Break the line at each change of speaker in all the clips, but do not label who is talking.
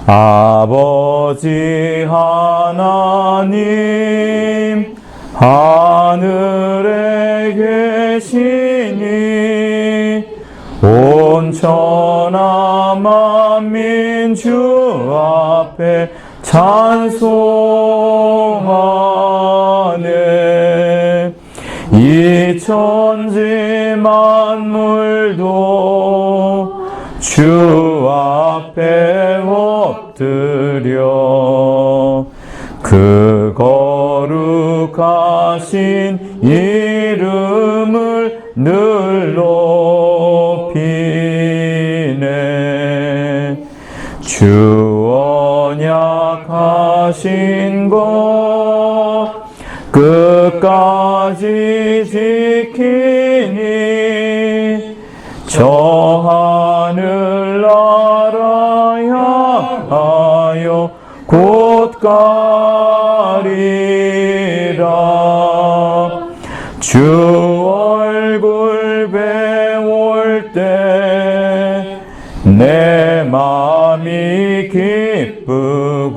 아버지 하나님, 하늘에 계시니 온 천하 만민 주 앞에 찬송하네. 이 천지 만물도 주 앞에 엎드려 그 거룩하신 이름을 늘 높이네. 주 언약하신 것 끝까지 지키니 저 하늘나라 향하여 곧 가리라. 주 얼굴 배울 때 내 마음이 기쁘고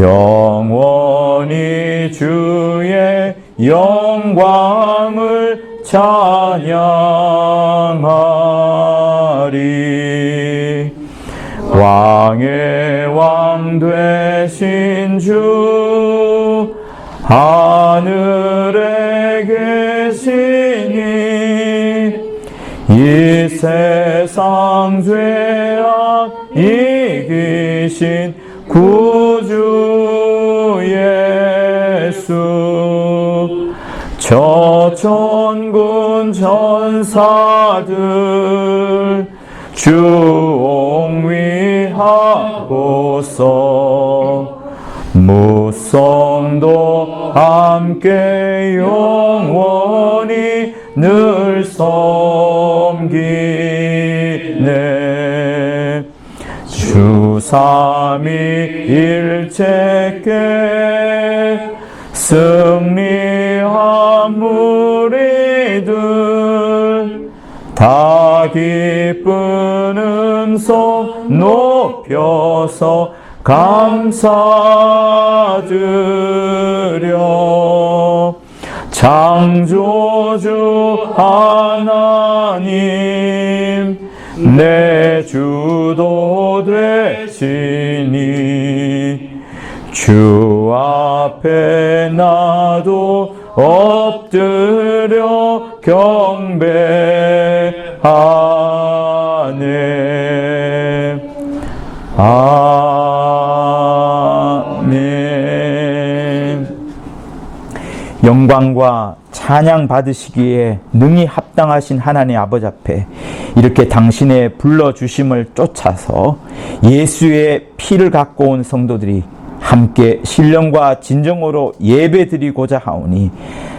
영원히 주의 영광을 찬양하리. 왕의 왕 되신 주 하늘에 계시니 이 세상 죄악 이기신 구주 예수, 저 천군 천사들 주 옹위하고서 무성도 함께 영원히 늘 섬기네. 주 삼위일체께 승리한 무리들 다 기쁜 음성 높여서 감사드려. 창조주 하나님 내 주도 되시니 주 앞에 나도 엎드려 경배하네. 아멘. 영광과 찬양 받으시기에 능히 합당하신 하나님 아버지 앞에 이렇게 당신의 불러주심을 쫓아서 예수의 피를 갖고 온 성도들이 함께 신령과 진정으로 예배드리고자 하오니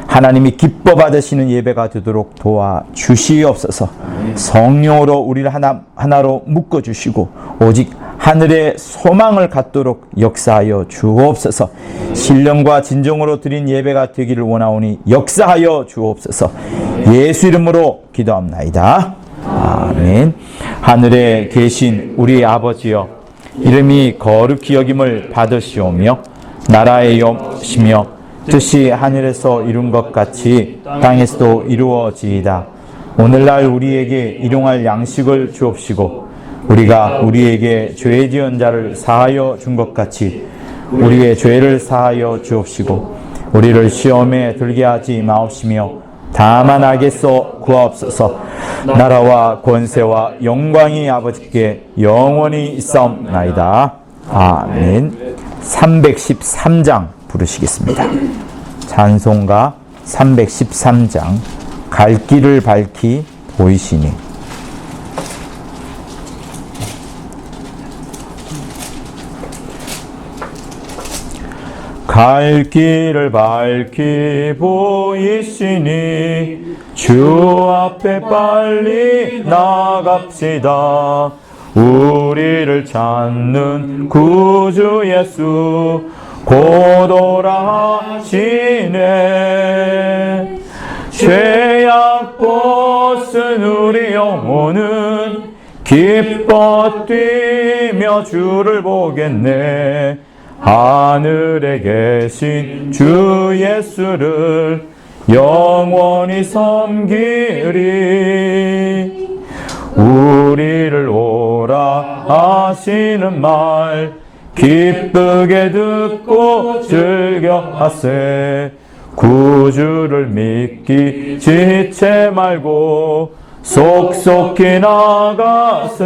하나님이 기뻐 받으시는 예배가 되도록 도와주시옵소서. 성령으로 우리를 하나로 묶어주시고 오직 하늘의 소망을 갖도록 역사하여 주옵소서. 신령과 진정으로 드린 예배가 되기를 원하오니 역사하여 주옵소서. 예수 이름으로 기도합나이다. 아멘. 하늘에 계신 우리 아버지여, 이름이 거룩히 여김을 받으시오며 나라의 여시며 뜻이 하늘에서 이룬 것 같이 땅에서도 이루어지이다. 오늘날 우리에게 일용할 양식을 주옵시고 우리가 우리에게 죄 지은 자를 사하여 준 것 같이 우리의 죄를 사하여 주옵시고 우리를 시험에 들게 하지 마옵시며 다만 악에서 구하옵소서. 나라와 권세와 영광이 아버지께 영원히 있사옵나이다. 아멘. 313장 부르시겠습니다. 찬송가 313장 갈 길을 밝히 보이시니. 갈 길을 밝히 보이시니 주 앞에 빨리 나갑시다. 우리를 찾는 구주 예수 곧 오라 하시네. 죄악 벗은 우리 영혼은 기뻐 뛰며 주를 보겠네. 하늘에 계신 주 예수를 영원히 섬기리. 우리를 오라 하시는 말 기쁘게 듣고 즐겨하세. 구주를 믿기 지체 말고 속속히 나가세.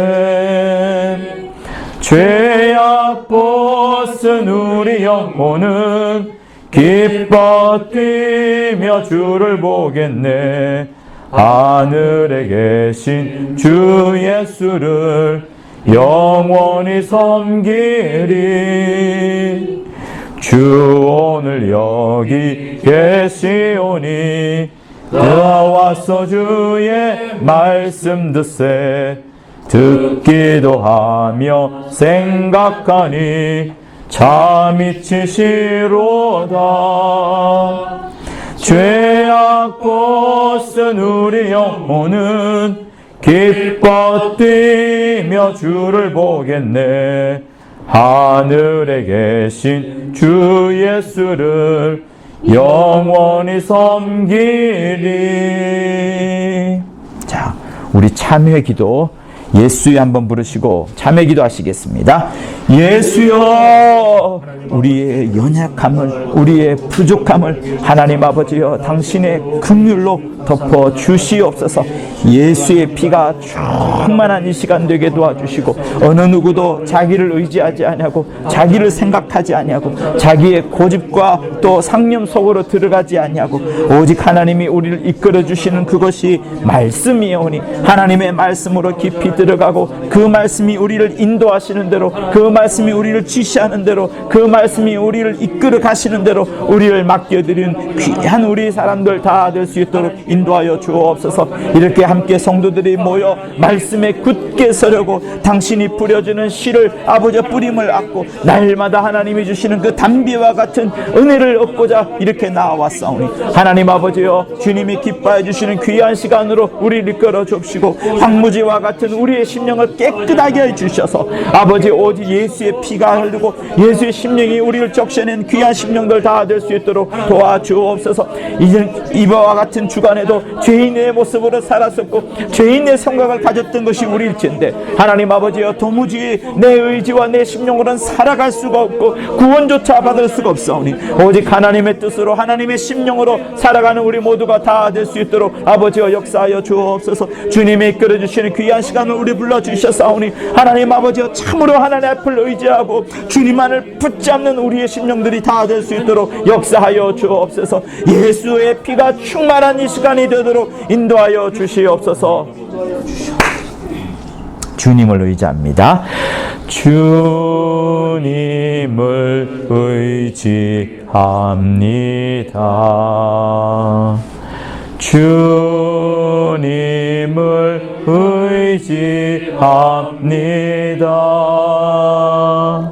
죄악 벗은 우리 영혼은 기뻐 뛰며 주를 보겠네. 하늘에 계신 주 예수를 영원히 섬기리. 주 오늘 여기 계시오니 나와서 주의 말씀 듣세. 듣기도 하며 생각하니 잠이 치시로다. 죄악 벗은 우리 영혼은 기뻐 뛰며 주를 보겠네. 하늘에 계신 주 예수를 영원히 섬기리. 자, 우리 참회 기도 예수여 한번 부르시고 참회 기도 하시겠습니다. 예수여, 우리의 연약함을, 우리의 부족함을 하나님 아버지여 당신의 긍휼로 덮어 주시옵소서. 예수의 피가 충만한 이 시간 되게 도와주시고, 어느 누구도 자기를 의지하지 아니하고 자기를 생각하지 아니하고 자기의 고집과 또 상념 속으로 들어가지 아니하고 오직 하나님이 우리를 이끌어 주시는 그것이 말씀이오니 하나님의 말씀으로 깊이 들어가고 그 말씀이 우리를 인도하시는 대로, 그 말씀이 우리를 지시하는 대로, 그 말씀이 우리를 이끌어 가시는 대로 우리를 맡겨드린 귀한 우리 사람들 다 될 수 있도록 인도하여 주옵소서. 이렇게 함께 성도들이 모여 말씀에 굳게 서려고 당신이 뿌려주는 씨를 아버지 뿌림을 안고 날마다 하나님이 주시는 그 담비와 같은 은혜를 얻고자 이렇게 나와왔사오니 하나님 아버지여, 주님이 기뻐해 주시는 귀한 시간으로 우리를 이끌어 줍시고 황무지와 같은 우리의 심령을 깨끗하게 해주셔서 아버지 오직 예수의 피가 흐르고 예수의 심령이 우리를 적셔낸 귀한 심령들 다 될 수 있도록 도와주옵소서. 이제 이와 같은 주간에도 죄인의 모습으로 살았었고 죄인의 생각을 가졌던 것이 우리일진데 하나님 아버지여, 도무지 내 의지와 내 심령으로는 살아갈 수가 없고 구원조차 받을 수가 없사오니 오직 하나님의 뜻으로 하나님의 심령으로 살아가는 우리 모두가 다 될 수 있도록 아버지여 역사하여 주옵소서. 주님이 이끌어 주시는 귀한 시간을 우리 불러주셨사오니 하나님 아버지여, 참으로 하나님 앞을 의지하고 주님만을 붙잡는 우리의 심령들이 다 될 수 있도록 역사하여 주옵소서. 예수의 피가 충만한 이 시간이 되도록 인도하여 주시옵소서. 주님을 의지합니다. 주님을 의지합니다. 주님을 의지합니다.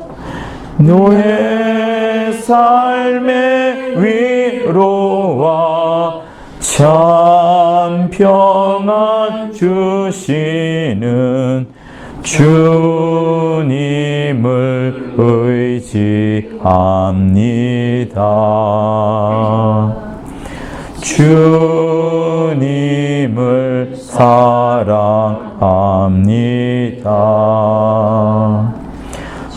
너의 삶의 위로와 참 평안 주시는 주님을 의지합니다. 주님을 사랑합니다.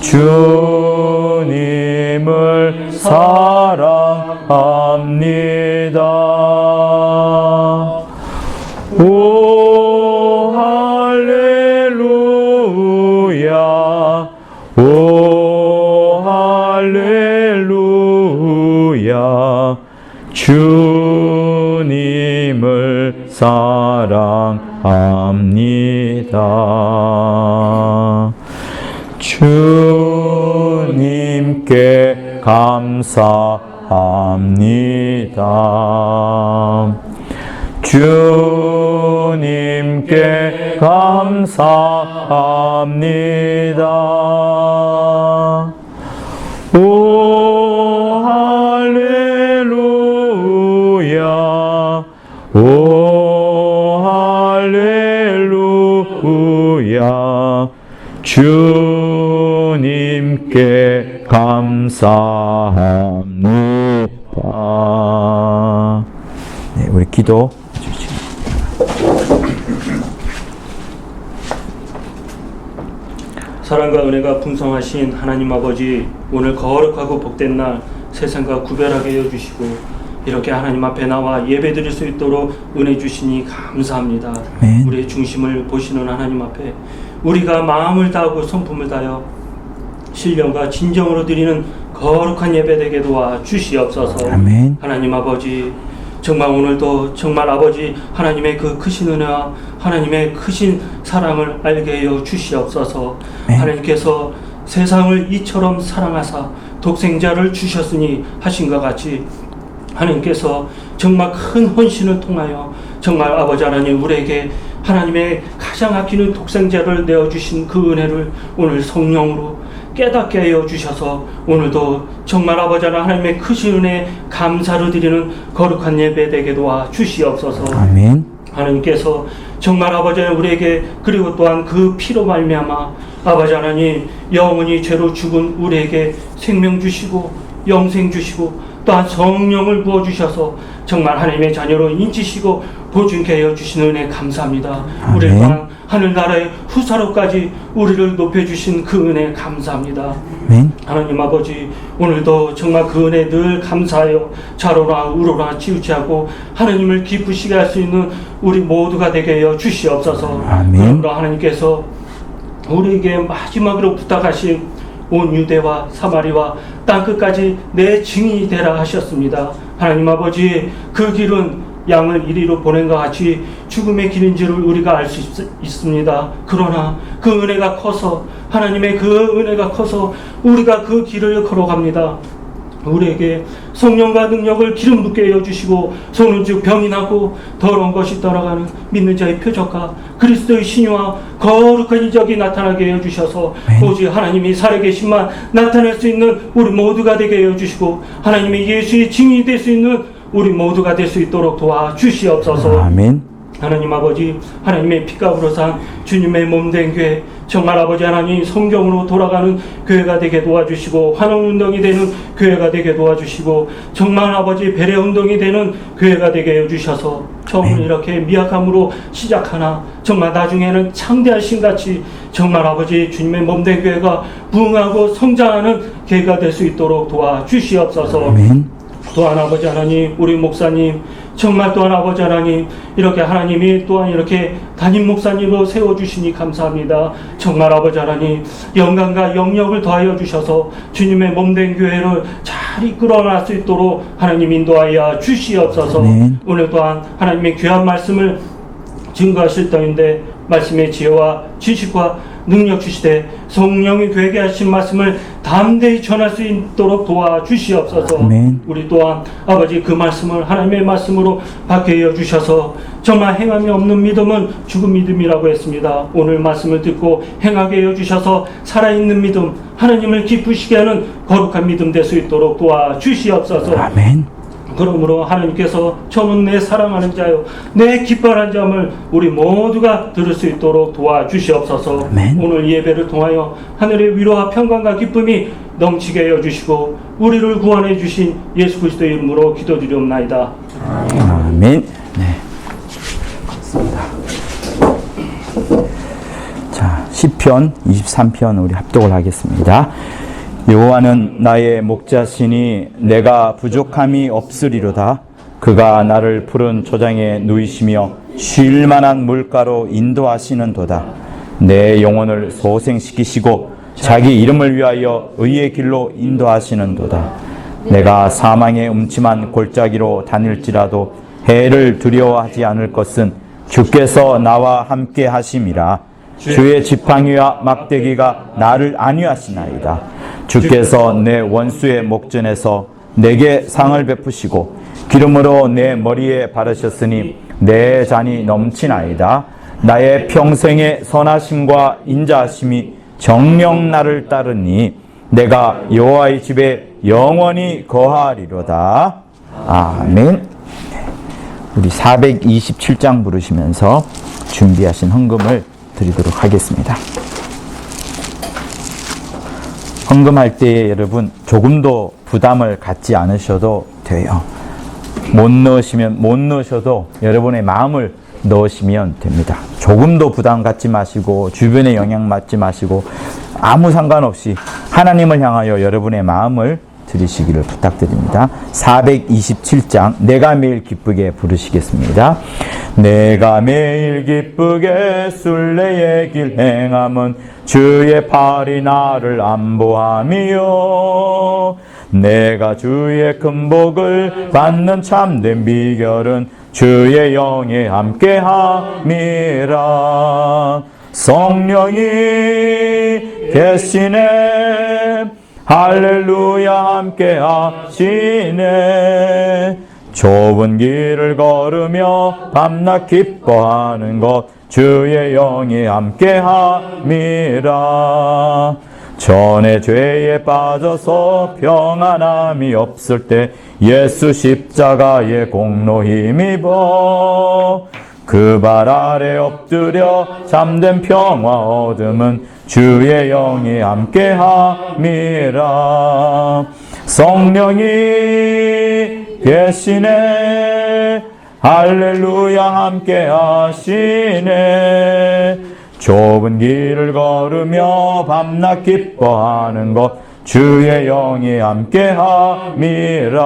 주님을 사랑합니다. 오 할렐루야, 오 할렐루야. 주님을 사랑합니다. 주님께 감사합니다. 주님께 감사합니다. 오 할렐루야, 오 할렐루야, 주님께 감사합니다. 네, 우리 기도 주시죠.
사랑과 은혜가 풍성하신 하나님 아버지, 오늘 거룩하고 복된 날 세상과 구별하게 해주시고 이렇게 하나님 앞에 나와 예배드릴 수 있도록 은혜 주시니 감사합니다.
아멘.
우리의 중심을 보시는 하나님 앞에 우리가 마음을 다하고 성품을 다하여 신령과 진정으로 드리는 거룩한 예배 되게 도와 주시옵소서.
아멘.
하나님 아버지, 정말 오늘도 정말 아버지 하나님의 그 크신 은혜와 하나님의 크신 사랑을 알게 하여 주시옵소서.
네.
하나님께서 세상을 이처럼 사랑하사 독생자를 주셨으니 하신 것 같이 하나님께서 정말 큰 헌신을 통하여 정말 아버지 하나님 우리에게 하나님의 가장 아끼는 독생자를 내어주신 그 은혜를 오늘 성령으로 깨닫게 하여 주셔서 오늘도 정말 아버지 하나님의 크신 은혜에 감사를 드리는 거룩한 예배 되게 도와 주시옵소서.
아멘.
하나님께서 정말 아버지 하나님 우리에게 그리고 또한 그 피로 말미암아 아버지 하나님 영원히 죄로 죽은 우리에게 생명 주시고 영생 주시고 또한 성령을 부어주셔서 정말 하나님의 자녀로 인치시고 보증케 하여 주신 은혜 감사합니다.
아멘.
우리를 또한 하늘나라의 후사로까지 우리를 높여주신 그 은혜 감사합니다.
아멘.
하나님 아버지, 오늘도 정말 그 은혜 늘 감사하여 좌로나 우로나 치우치하고 하나님을 기쁘시게 할 수 있는 우리 모두가 되게 하여 주시옵소서.
아멘.
그러므로 하나님께서 우리에게 마지막으로 부탁하신 온 유대와 사마리와 땅끝까지 내 증인이 되라 하셨습니다. 하나님 아버지, 그 길은 양을 이리로 보낸 것 같이 죽음의 길인 줄을 우리가 알 수 있습니다. 그러나 그 은혜가 커서 하나님의 그 은혜가 커서 우리가 그 길을 걸어갑니다. 우리에게 성령과 능력을 기름 붓게 해주시고 손은 즉 병이 나고 더러운 것이 떠나가는 믿는 자의 표적과 그리스도의 신유와 거룩한 이적이 나타나게 해주셔서 오직 하나님이 살아계신만 나타낼 수 있는 우리 모두가 되게 해주시고 하나님의 예수의 증인이 될 수 있는 우리 모두가 될 수 있도록 도와주시옵소서.
아멘.
하나님 아버지, 하나님의 피값으로 산 주님의 몸된 교회, 정말 아버지 하나님 성경으로 돌아가는 교회가 되게 도와주시고 환원운동이 되는 교회가 되게 도와주시고 정말 아버지 배려운동이 되는 교회가 되게 해주셔서 처음은 이렇게 미약함으로 시작하나 정말 나중에는 창대한 신같이 정말 아버지 주님의 몸된 교회가 부흥하고 성장하는 교회가 될 수 있도록 도와주시옵소서.
아멘.
또한 아버지 하나님, 우리 목사님 정말 또한 아버지 하나님 이렇게 하나님이 또한 이렇게 담임 목사님으로 세워주시니 감사합니다. 정말 아버지 하나님 영광과 영역을 더하여 주셔서 주님의 몸된 교회를 잘 이끌어갈 수 있도록 하나님 인도하여 주시옵소서. 오늘 또한 하나님의 귀한 말씀을 증거하실 터인데 말씀의 지혜와 지식과 능력 주시되 성령이 되게 하신 말씀을 담대히 전할 수 있도록 도와주시옵소서. 아멘. 우리 또한 아버지 그 말씀을 하나님의 말씀으로 받게 해 주셔서 정말 행함이 없는 믿음은 죽은 믿음이라고 했습니다. 오늘 말씀을 듣고 행하게 해 주셔서 살아있는 믿음, 하나님을 기쁘시게 하는 거룩한 믿음 될 수 있도록 도와주시옵소서. 아멘. 그러므로 하나님께서 저는 내 사랑하는 자요 내 기뻐하는 자임을 우리 모두가 들을 수 있도록 도와주시옵소서. 아멘. 오늘 예배를 통하여 하늘의 위로와 평강과 기쁨이 넘치게 해주시고 우리를 구원해 주신 예수 그리스도의 이름으로 기도드리옵나이다.
아멘. 네. 고맙습니다. 자, 시편 23편 우리 합독을 하겠습니다. 여호와는 나의 목자시니 내가 부족함이 없으리로다. 그가 나를 푸른 초장에 누이시며 쉴 만한 물가로 인도하시는도다. 내 영혼을 소생시키시고 자기 이름을 위하여 의의 길로 인도하시는도다. 내가 사망의 음침한 골짜기로 다닐지라도 해를 두려워하지 않을 것은 주께서 나와 함께 하심이라. 주의 지팡이와 막대기가 나를 안위하시나이다. 주께서 내 원수의 목전에서 내게 상을 베푸시고 기름으로 내 머리에 바르셨으니 내 잔이 넘치나이다. 나의 평생의 선하심과 인자하심이 정녕 나를 따르니 내가 여호와의 집에 영원히 거하리로다. 아멘. 우리 427장 부르시면서 준비하신 헌금을 드리도록 하겠습니다. 헌금할 때 여러분 조금도 부담을 갖지 않으셔도 돼요. 못 넣으셔도 여러분의 마음을 넣으시면 됩니다. 조금도 부담 갖지 마시고 주변에 영향 받지 마시고 아무 상관없이 하나님을 향하여 여러분의 마음을 드리시기를 부탁드립니다. 427장 내가 매일 기쁘게 부르시겠습니다. 내가 매일 기쁘게 순례의 길 행함은 주의 팔이 나를 안보함이요 내가 주의 큰 복을 받는 참된 비결은 주의 영에 함께함이라. 성령이 계시네 할렐루야 함께 하시네. 좁은 길을 걸으며 밤낮 기뻐하는 것 주의 영이 함께 함이라. 전에 죄에 빠져서 평안함이 없을 때 예수 십자가의 공로 힘입어 그 발 아래 엎드려 참된 평화 얻음은 주의 영이 함께함이라. 성령이 계시네 할렐루야 함께하시네. 좁은 길을 걸으며 밤낮 기뻐하는 것 주의 영이 함께함이라.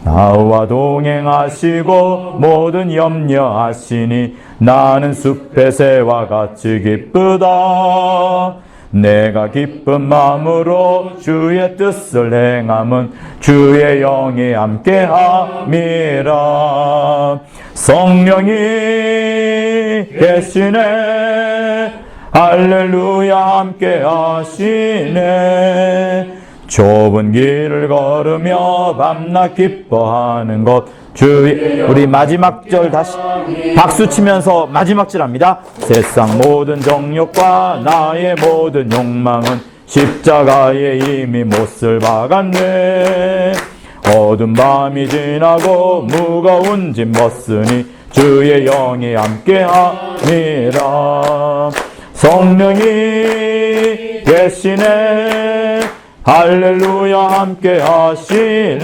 나와 동행하시고 모든 염려하시니 나는 숲의 새와 같이 기쁘다. 내가 기쁜 마음으로 주의 뜻을 행함은 주의 영이 함께함이라. 성령이 계시네 할렐루야 함께하시네. 좁은 길을 걸으며 밤낮 기뻐하는 것 주의. 우리 마지막 절 다시 박수 치면서 마지막 절 합니다. 세상 모든 정욕과 나의 모든 욕망은 십자가에 이미 못을 박았네. 어두운 밤이 지나고 무거운 짐 벗으니 주의 영이 함께함이라. 성령이 계시네 할렐루야 함께하시네.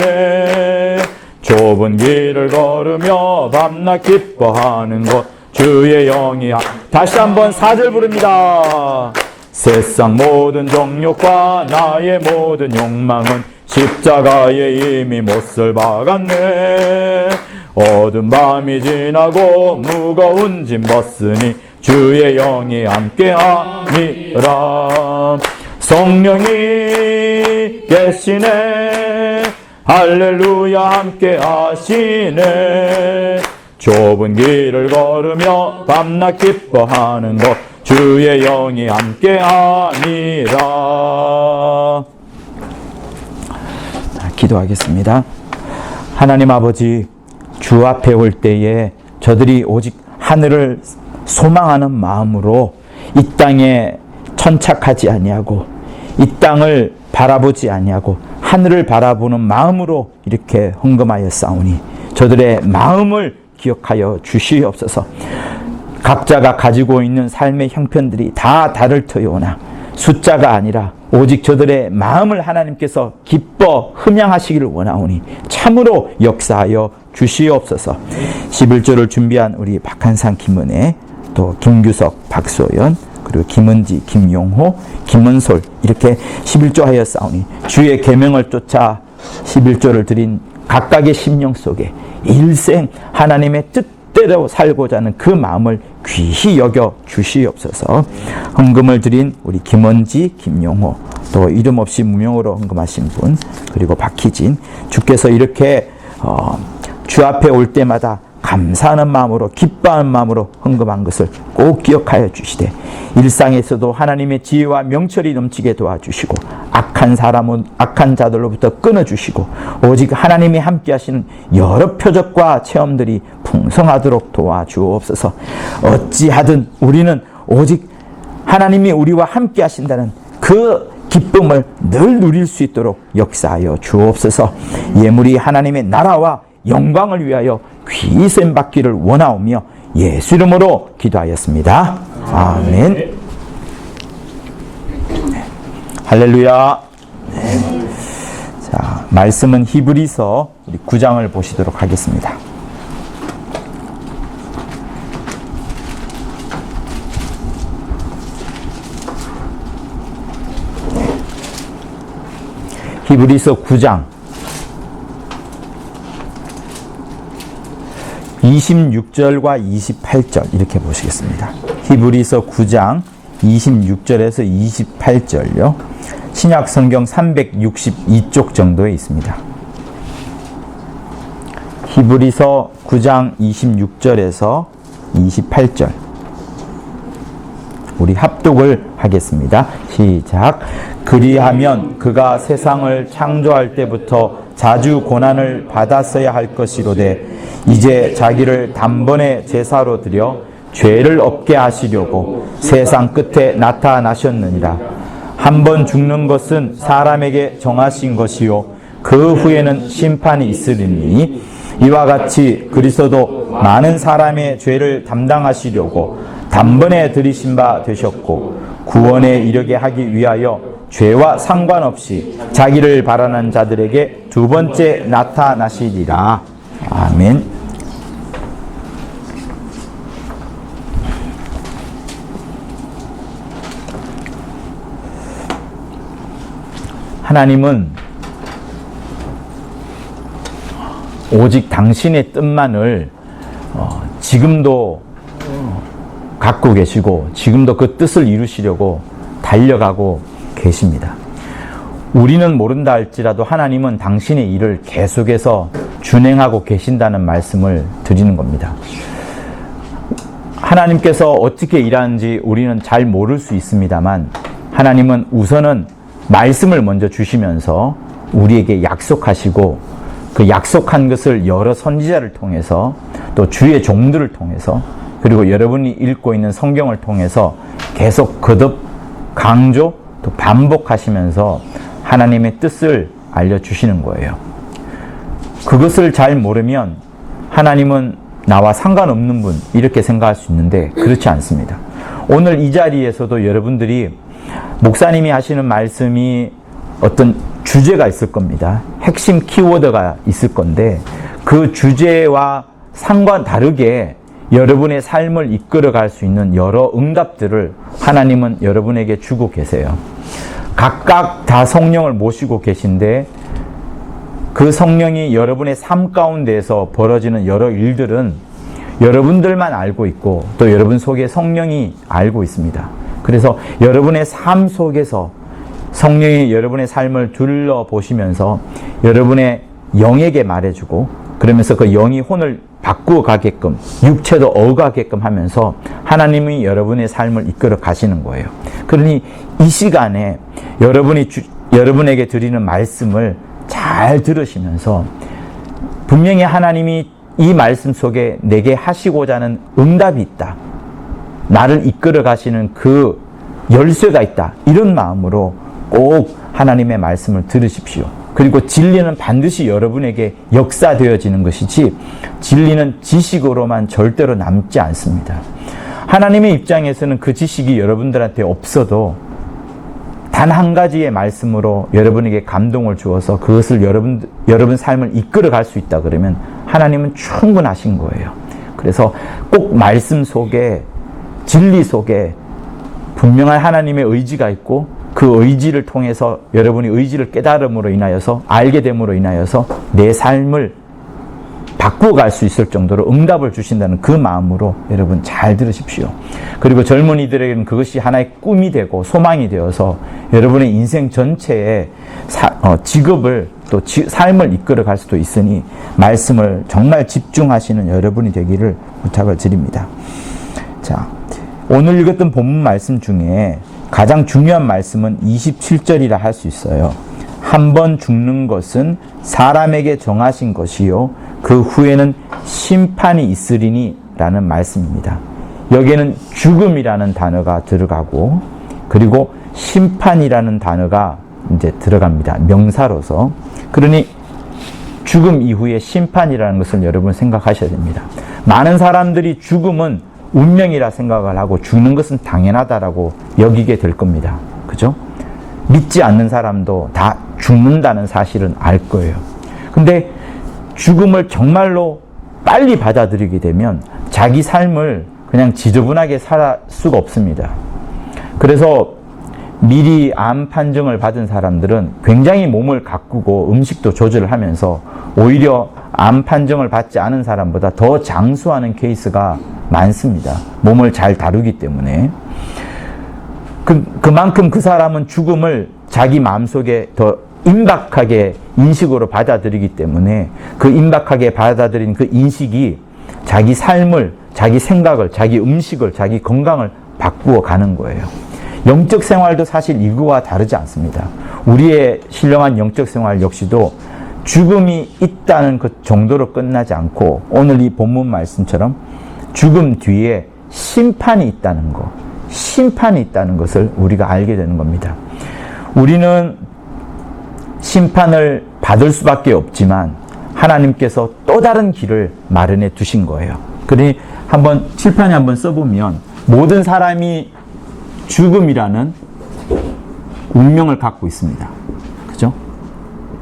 좁은 길을 걸으며 밤낮 기뻐하는 것 주의 영이 다시 한번 4절 부릅니다. 세상 모든 정욕과 나의 모든 욕망은 십자가에 이미 못을 박았네. 어두운 밤이 지나고 무거운 짐 벗으니 주의 영이 함께함이라. 성령이 계시네 할렐루야 함께하시네. 좁은 길을 걸으며 밤낮 기뻐하는 것 주의 영이 함께함이라. 기도하겠습니다. 하나님 아버지, 주 앞에 올 때에 저들이 오직 하늘을 소망하는 마음으로 이 땅에 천착하지 아니하고 이 땅을 바라보지 아니하고 하늘을 바라보는 마음으로 이렇게 헌금하여 싸우니 저들의 마음을 기억하여 주시옵소서. 각자가 가지고 있는 삶의 형편들이 다 다를 터이오나 숫자가 아니라 오직 저들의 마음을 하나님께서 기뻐 흠양하시기를 원하오니 참으로 역사하여 주시옵소서. 11조를 준비한 우리 박한상, 김은혜, 또 김규석, 박소연, 그리고 김은지, 김용호, 김은솔 이렇게 11조 하여 싸우니 주의 계명을 쫓아 11조를 드린 각각의 심령 속에 일생 하나님의 뜻대로 살고자 하는 그 마음을 귀히 여겨 주시옵소서. 헌금을 드린 우리 김은지, 김용호, 또 이름 없이 무명으로 헌금하신 분, 그리고 박희진, 주께서 이렇게 주 앞에 올 때마다 감사하는 마음으로 기뻐하는 마음으로 헌금한 것을 꼭 기억하여 주시되 일상에서도 하나님의 지혜와 명철이 넘치게 도와주시고 악한 자들로부터 끊어주시고 오직 하나님이 함께 하시는 여러 표적과 체험들이 풍성하도록 도와주옵소서. 어찌하든 우리는 오직 하나님이 우리와 함께 하신다는 그 기쁨을 늘 누릴 수 있도록 역사하여 주옵소서. 예물이 하나님의 나라와 영광을 위하여 귀히 받기를 원하오며 예수 이름으로 기도하였습니다. 아멘. 네. 할렐루야. 네. 자, 말씀은 히브리서 우리 9장을 보시도록 하겠습니다. 히브리서 9장 26절과 28절 이렇게 보시겠습니다. 히브리서 9장 26절에서 28절요. 신약 성경 362쪽 정도에 있습니다. 히브리서 9장 26절에서 28절 우리 합독을 하겠습니다. 시작. 그리하면 그가 세상을 창조할 때부터 자주 고난을 받았어야 할 것이로되 이제 자기를 단번에 제사로 드려 죄를 없게 하시려고 세상 끝에 나타나셨느니라. 한 번 죽는 것은 사람에게 정하신 것이요 그 후에는 심판이 있으리니 이와 같이 그리스도도 많은 사람의 죄를 담당하시려고 단번에 들이신 바 되셨고 구원에 이르게 하기 위하여 죄와 상관없이 자기를 바라는 자들에게 두 번째 나타나시리라. 아멘. 하나님은 오직 당신의 뜻만을 지금도 갖고 계시고 지금도 그 뜻을 이루시려고 달려가고 계십니다. 우리는 모른다 할지라도 하나님은 당신의 일을 계속해서 준행하고 계신다는 말씀을 드리는 겁니다. 하나님께서 어떻게 일하는지 우리는 잘 모를 수 있습니다만 하나님은 우선은 말씀을 먼저 주시면서 우리에게 약속하시고 그 약속한 것을 여러 선지자를 통해서 또 주의 종들을 통해서 그리고 여러분이 읽고 있는 성경을 통해서 계속 거듭 강조 또 반복하시면서 하나님의 뜻을 알려주시는 거예요. 그것을 잘 모르면 하나님은 나와 상관없는 분 이렇게 생각할 수 있는데 그렇지 않습니다. 오늘 이 자리에서도 여러분들이 목사님이 하시는 말씀이 어떤 주제가 있을 겁니다. 핵심 키워드가 있을 건데 그 주제와 상관 다르게 여러분의 삶을 이끌어갈 수 있는 여러 응답들을 하나님은 여러분에게 주고 계세요. 각각 다 성령을 모시고 계신데 그 성령이 여러분의 삶 가운데에서 벌어지는 여러 일들은 여러분들만 알고 있고 또 여러분 속에 성령이 알고 있습니다. 그래서 여러분의 삶 속에서 성령이 여러분의 삶을 둘러보시면서 여러분의 영에게 말해주고 그러면서 그 영이 혼을 바꾸어 가게끔 육체도 어가게끔 하면서 하나님이 여러분의 삶을 이끌어 가시는 거예요. 그러니 이 시간에 여러분에게 드리는 말씀을 잘 들으시면서 분명히 하나님이 이 말씀 속에 내게 하시고자 하는 응답이 있다. 나를 이끌어 가시는 그 열쇠가 있다. 이런 마음으로 꼭 하나님의 말씀을 들으십시오. 그리고 진리는 반드시 여러분에게 역사되어지는 것이지 진리는 지식으로만 절대로 남지 않습니다. 하나님의 입장에서는 그 지식이 여러분들한테 없어도 단 한 가지의 말씀으로 여러분에게 감동을 주어서 그것을 여러분 삶을 이끌어 갈 수 있다 그러면 하나님은 충분하신 거예요. 그래서 꼭 말씀 속에 진리 속에 분명한 하나님의 의지가 있고 그 의지를 통해서 여러분이 의지를 깨달음으로 인하여서 알게 됨으로 인하여서 내 삶을 바꾸어 갈 수 있을 정도로 응답을 주신다는 그 마음으로 여러분 잘 들으십시오. 그리고 젊은이들에게는 그것이 하나의 꿈이 되고 소망이 되어서 여러분의 인생 전체의 직업을 또 삶을 이끌어 갈 수도 있으니 말씀을 정말 집중하시는 여러분이 되기를 부탁을 드립니다. 자, 오늘 읽었던 본문 말씀 중에 가장 중요한 말씀은 27절이라 할 수 있어요. 한 번 죽는 것은 사람에게 정하신 것이요 그 후에는 심판이 있으리니 라는 말씀입니다. 여기에는 죽음이라는 단어가 들어가고 그리고 심판이라는 단어가 이제 들어갑니다. 명사로서. 그러니 죽음 이후에 심판이라는 것을 여러분 생각하셔야 됩니다. 많은 사람들이 죽음은 운명이라 생각을 하고 죽는 것은 당연하다라고 여기게 될 겁니다. 그죠? 믿지 않는 사람도 다 죽는다는 사실은 알 거예요. 근데 죽음을 정말로 빨리 받아들이게 되면 자기 삶을 그냥 지저분하게 살 수가 없습니다. 그래서 미리 암 판정을 받은 사람들은 굉장히 몸을 가꾸고 음식도 조절하면서 오히려 암 판정을 받지 않은 사람보다 더 장수하는 케이스가 많습니다. 몸을 잘 다루기 때문에. 그만큼 그 사람은 죽음을 자기 마음속에 더 임박하게 인식으로 받아들이기 때문에 그 임박하게 받아들인 그 인식이 자기 삶을, 자기 생각을, 자기 음식을, 자기 건강을 바꾸어 가는 거예요. 영적 생활도 사실 이거와 다르지 않습니다. 우리의 신령한 영적 생활 역시도 죽음이 있다는 그 정도로 끝나지 않고 오늘 이 본문 말씀처럼 죽음 뒤에 심판이 있다는 것, 심판이 있다는 것을 우리가 알게 되는 겁니다. 우리는 심판을 받을 수밖에 없지만 하나님께서 또 다른 길을 마련해 두신 거예요. 그러니 한번 칠판에 한번 써보면 모든 사람이 죽음이라는 운명을 갖고 있습니다. 그죠?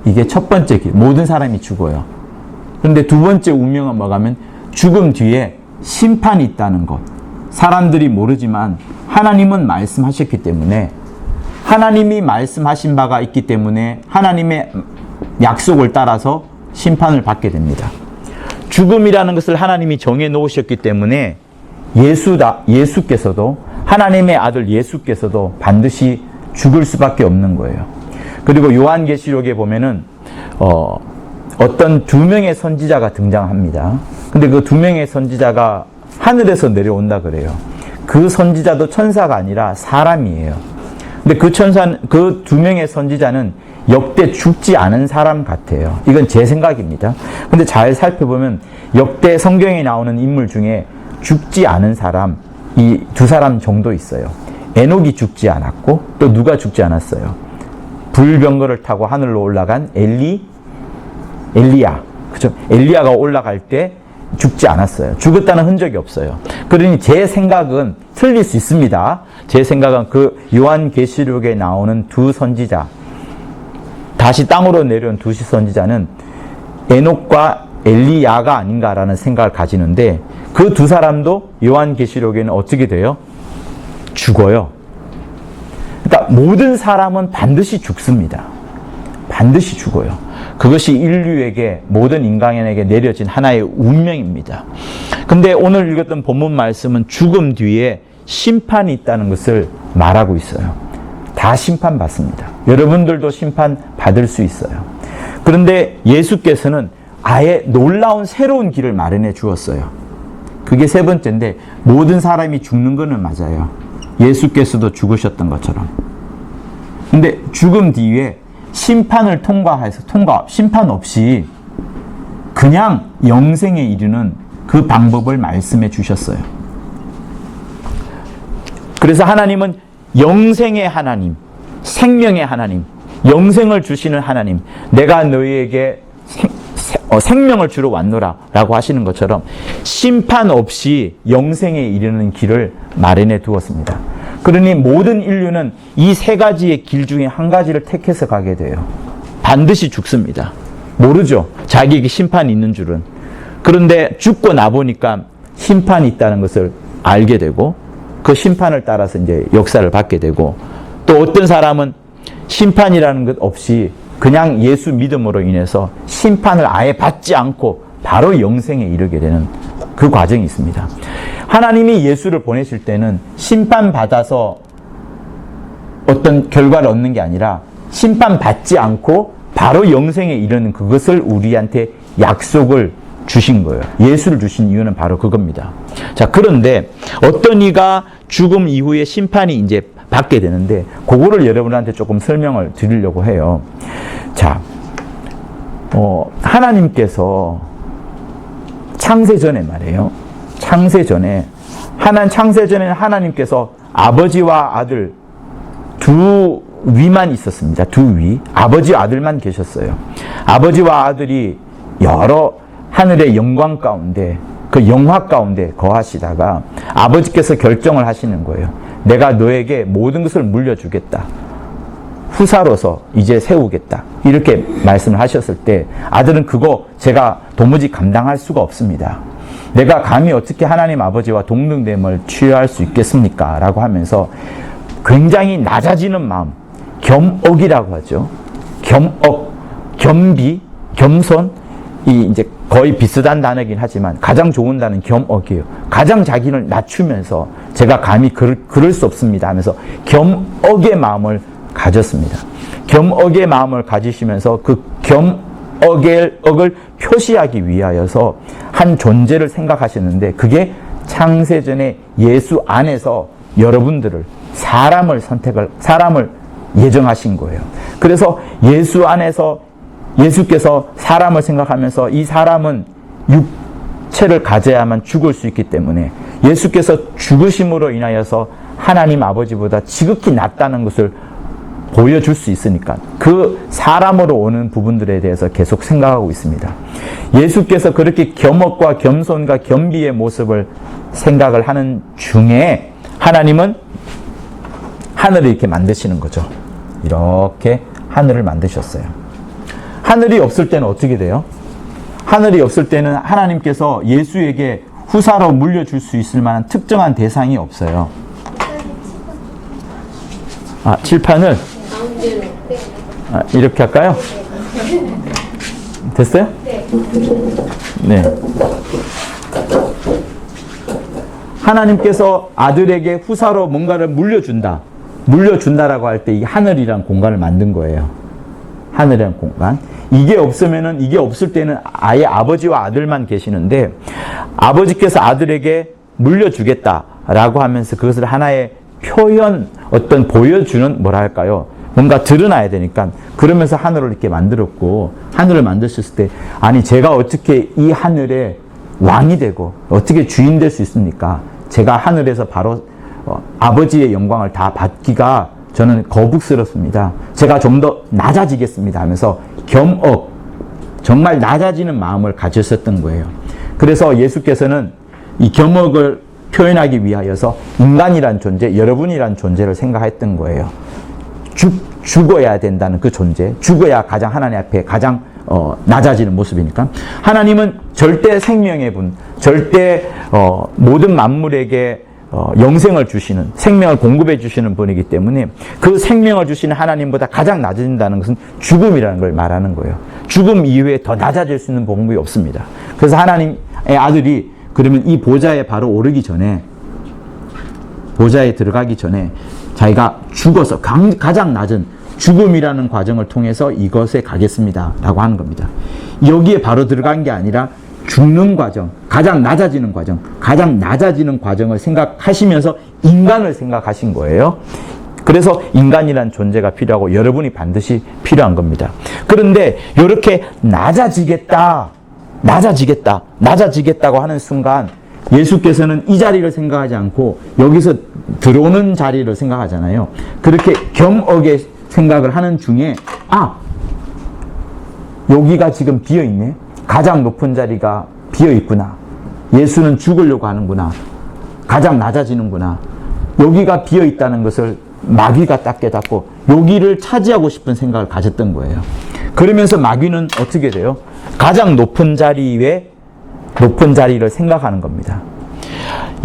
이게 첫 번째 길. 모든 사람이 죽어요. 그런데 두 번째 운명은 뭐냐면 죽음 뒤에 심판이 있다는 것. 사람들이 모르지만 하나님은 말씀하셨기 때문에 하나님이 말씀하신 바가 있기 때문에 하나님의 약속을 따라서 심판을 받게 됩니다. 죽음이라는 것을 하나님이 정해 놓으셨기 때문에 예수께서도 하나님의 아들 예수께서도 반드시 죽을 수밖에 없는 거예요. 그리고 요한계시록에 보면은 어떤 두 명의 선지자가 등장합니다. 근데 그 두 명의 선지자가 하늘에서 내려온다 그래요. 그 선지자도 천사가 아니라 사람이에요. 근데 그 두 명의 선지자는 역대 죽지 않은 사람 같아요. 이건 제 생각입니다. 근데 잘 살펴보면 역대 성경에 나오는 인물 중에 죽지 않은 사람, 이 두 사람 정도 있어요. 에녹이 죽지 않았고 또 누가 죽지 않았어요? 불병거를 타고 하늘로 올라간 엘리야. 그죠? 엘리야가 올라갈 때 죽지 않았어요. 죽었다는 흔적이 없어요. 그러니 제 생각은 틀릴 수 있습니다. 제 생각은 그 요한계시록에 나오는 두 선지자, 다시 땅으로 내려온 두 선지자는 에녹과 엘리야가 아닌가라는 생각을 가지는데 그 두 사람도 요한계시록에는 어떻게 돼요? 죽어요. 그러니까 모든 사람은 반드시 죽습니다. 반드시 죽어요. 그것이 인류에게, 모든 인간에게 내려진 하나의 운명입니다. 근데 오늘 읽었던 본문 말씀은 죽음 뒤에 심판이 있다는 것을 말하고 있어요. 다 심판받습니다. 여러분들도 심판받을 수 있어요. 그런데 예수께서는 아예 놀라운 새로운 길을 마련해 주었어요. 그게 세 번째인데 모든 사람이 죽는 거는 맞아요. 예수께서도 죽으셨던 것처럼. 근데 죽음 뒤에 심판을 심판 없이 그냥 영생에 이르는 그 방법을 말씀해 주셨어요. 그래서 하나님은 영생의 하나님, 생명의 하나님, 영생을 주시는 하나님, 내가 너희에게 생명을 주러 왔노라 라고 하시는 것처럼 심판 없이 영생에 이르는 길을 마련해 두었습니다. 그러니 모든 인류는 이 세 가지의 길 중에 한 가지를 택해서 가게 돼요. 반드시 죽습니다. 모르죠. 자기에게 심판이 있는 줄은. 그런데 죽고 나보니까 심판이 있다는 것을 알게 되고 그 심판을 따라서 이제 역사를 받게 되고 또 어떤 사람은 심판이라는 것 없이 그냥 예수 믿음으로 인해서 심판을 아예 받지 않고 바로 영생에 이르게 되는 그 과정이 있습니다. 하나님이 예수를 보내실 때는 심판받아서 어떤 결과를 얻는 게 아니라 심판받지 않고 바로 영생에 이르는 그것을 우리한테 약속을 주신 거예요. 예수를 주신 이유는 바로 그겁니다. 자, 그런데 어떤 이가 죽음 이후에 심판이 이제 받게 되는데, 그거를 여러분한테 조금 설명을 드리려고 해요. 자, 하나님께서 창세 전에 말이에요. 창세 전에 하나님께서 아버지와 아들 두 위만 있었습니다. 두 위. 아버지와 아들만 계셨어요. 아버지와 아들이 여러 하늘의 영광 가운데, 그 영화 가운데 거하시다가 아버지께서 결정을 하시는 거예요. 내가 너에게 모든 것을 물려주겠다. 후사로서 이제 세우겠다. 이렇게 말씀을 하셨을 때 아들은 그거 제가 도무지 감당할 수가 없습니다. 내가 감히 어떻게 하나님 아버지와 동등됨을 취할 수 있겠습니까? 라고 하면서 굉장히 낮아지는 마음, 겸억이라고 하죠. 겸억, 겸비, 겸손, 이 이제 거의 비슷한 단어이긴 하지만 가장 좋은 단어는 겸억이에요. 가장 자기를 낮추면서 제가 감히 그럴 수 없습니다 하면서 겸억의 마음을 가졌습니다. 겸억의 마음을 가지시면서 그 겸억을 표시하기 위하여서 한 존재를 생각하셨는데, 그게 창세전에 예수 안에서 여러분들을 사람을 예정하신 거예요. 그래서 예수 안에서 예수께서 사람을 생각하면서 이 사람은 육체를 가져야만 죽을 수 있기 때문에 예수께서 죽으심으로 인하여서 하나님 아버지보다 지극히 낫다는 것을 보여줄 수 있으니까 그 사람으로 오는 부분들에 대해서 계속 생각하고 있습니다. 예수께서 그렇게 겸업과 겸손과 겸비의 모습을 생각을 하는 중에 하나님은 하늘을 이렇게 만드시는 거죠. 이렇게 하늘을 만드셨어요. 하늘이 없을 때는 어떻게 돼요? 하늘이 없을 때는 하나님께서 예수에게 후사로 물려줄 수 있을 만한 특정한 대상이 없어요. 칠판을 이렇게 할까요? 됐어요? 네. 하나님께서 아들에게 후사로 뭔가를 물려준다라고 할 때 이 하늘이란 공간을 만든 거예요. 하늘이란 공간. 이게 없을 때는 아예 아버지와 아들만 계시는데, 아버지께서 아들에게 물려주겠다라고 하면서 그것을 하나의 어떤 보여주는 뭐랄까요? 뭔가 드러나야 되니까 그러면서 하늘을 이렇게 만들었고, 하늘을 만드셨을 때 아니 제가 어떻게 이 하늘의 왕이 되고 어떻게 주인 될 수 있습니까? 제가 하늘에서 바로 아버지의 영광을 다 받기가 저는 거북스럽습니다. 제가 좀 더 낮아지겠습니다 하면서 겸업, 정말 낮아지는 마음을 가졌었던 거예요. 그래서 예수께서는 이 겸업을 표현하기 위하여서 인간이란 존재, 여러분이란 존재를 생각했던 거예요. 죽어야 된다는 그 존재, 죽어야 가장 하나님 앞에 가장 낮아지는 모습이니까. 하나님은 절대 생명의 분, 절대 모든 만물에게 영생을 주시는, 생명을 공급해 주시는 분이기 때문에 그 생명을 주시는 하나님보다 가장 낮아진다는 것은 죽음이라는 걸 말하는 거예요. 죽음 이후에 더 낮아질 수 있는 방법이 없습니다. 그래서 하나님의 아들이 그러면 이 보좌에 바로 오르기 전에, 보좌에 들어가기 전에 자기가 죽어서 가장 낮은 죽음이라는 과정을 통해서 이것에 가겠습니다 라고 하는 겁니다. 여기에 바로 들어간 게 아니라 죽는 과정, 가장 낮아지는 과정, 가장 낮아지는 과정을 생각하시면서 인간을 생각하신 거예요. 그래서 인간이란 존재가 필요하고 여러분이 반드시 필요한 겁니다. 그런데 이렇게 낮아지겠다고 하는 순간 예수께서는 이 자리를 생각하지 않고 여기서 들어오는 자리를 생각하잖아요. 그렇게 겸억의 생각을 하는 중에 여기가 지금 비어있네. 가장 높은 자리가 비어있구나. 예수는 죽으려고 하는구나. 가장 낮아지는구나. 여기가 비어있다는 것을 마귀가 딱 깨닫고 여기를 차지하고 싶은 생각을 가졌던 거예요. 그러면서 마귀는 어떻게 돼요? 가장 높은 자리에 높은 자리를 생각하는 겁니다.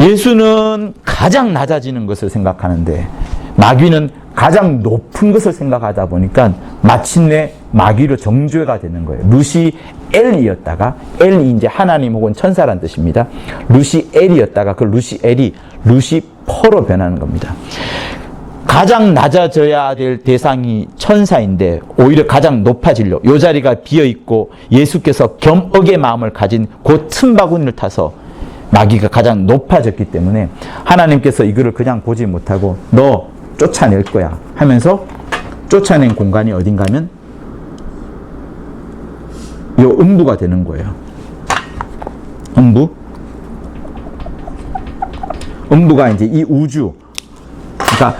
예수는 가장 낮아지는 것을 생각하는데 마귀는 가장 높은 것을 생각하다 보니까 마침내 마귀로 정죄가 되는 거예요. 루시엘이었다가, 엘이 이제 하나님 혹은 천사란 뜻입니다. 루시엘이었다가 그 루시엘이 루시퍼로 변하는 겁니다. 가장 낮아져야 될 대상이 천사인데 오히려 가장 높아지려 이 자리가 비어있고 예수께서 겸억의 마음을 가진 그 틈바구니를 타서 마귀가 가장 높아졌기 때문에 하나님께서 이거를 그냥 보지 못하고 너 쫓아낼 거야 하면서 쫓아낸 공간이 어딘가면 요 음부가 되는 거예요. 음부가 이제 이 우주, 그러니까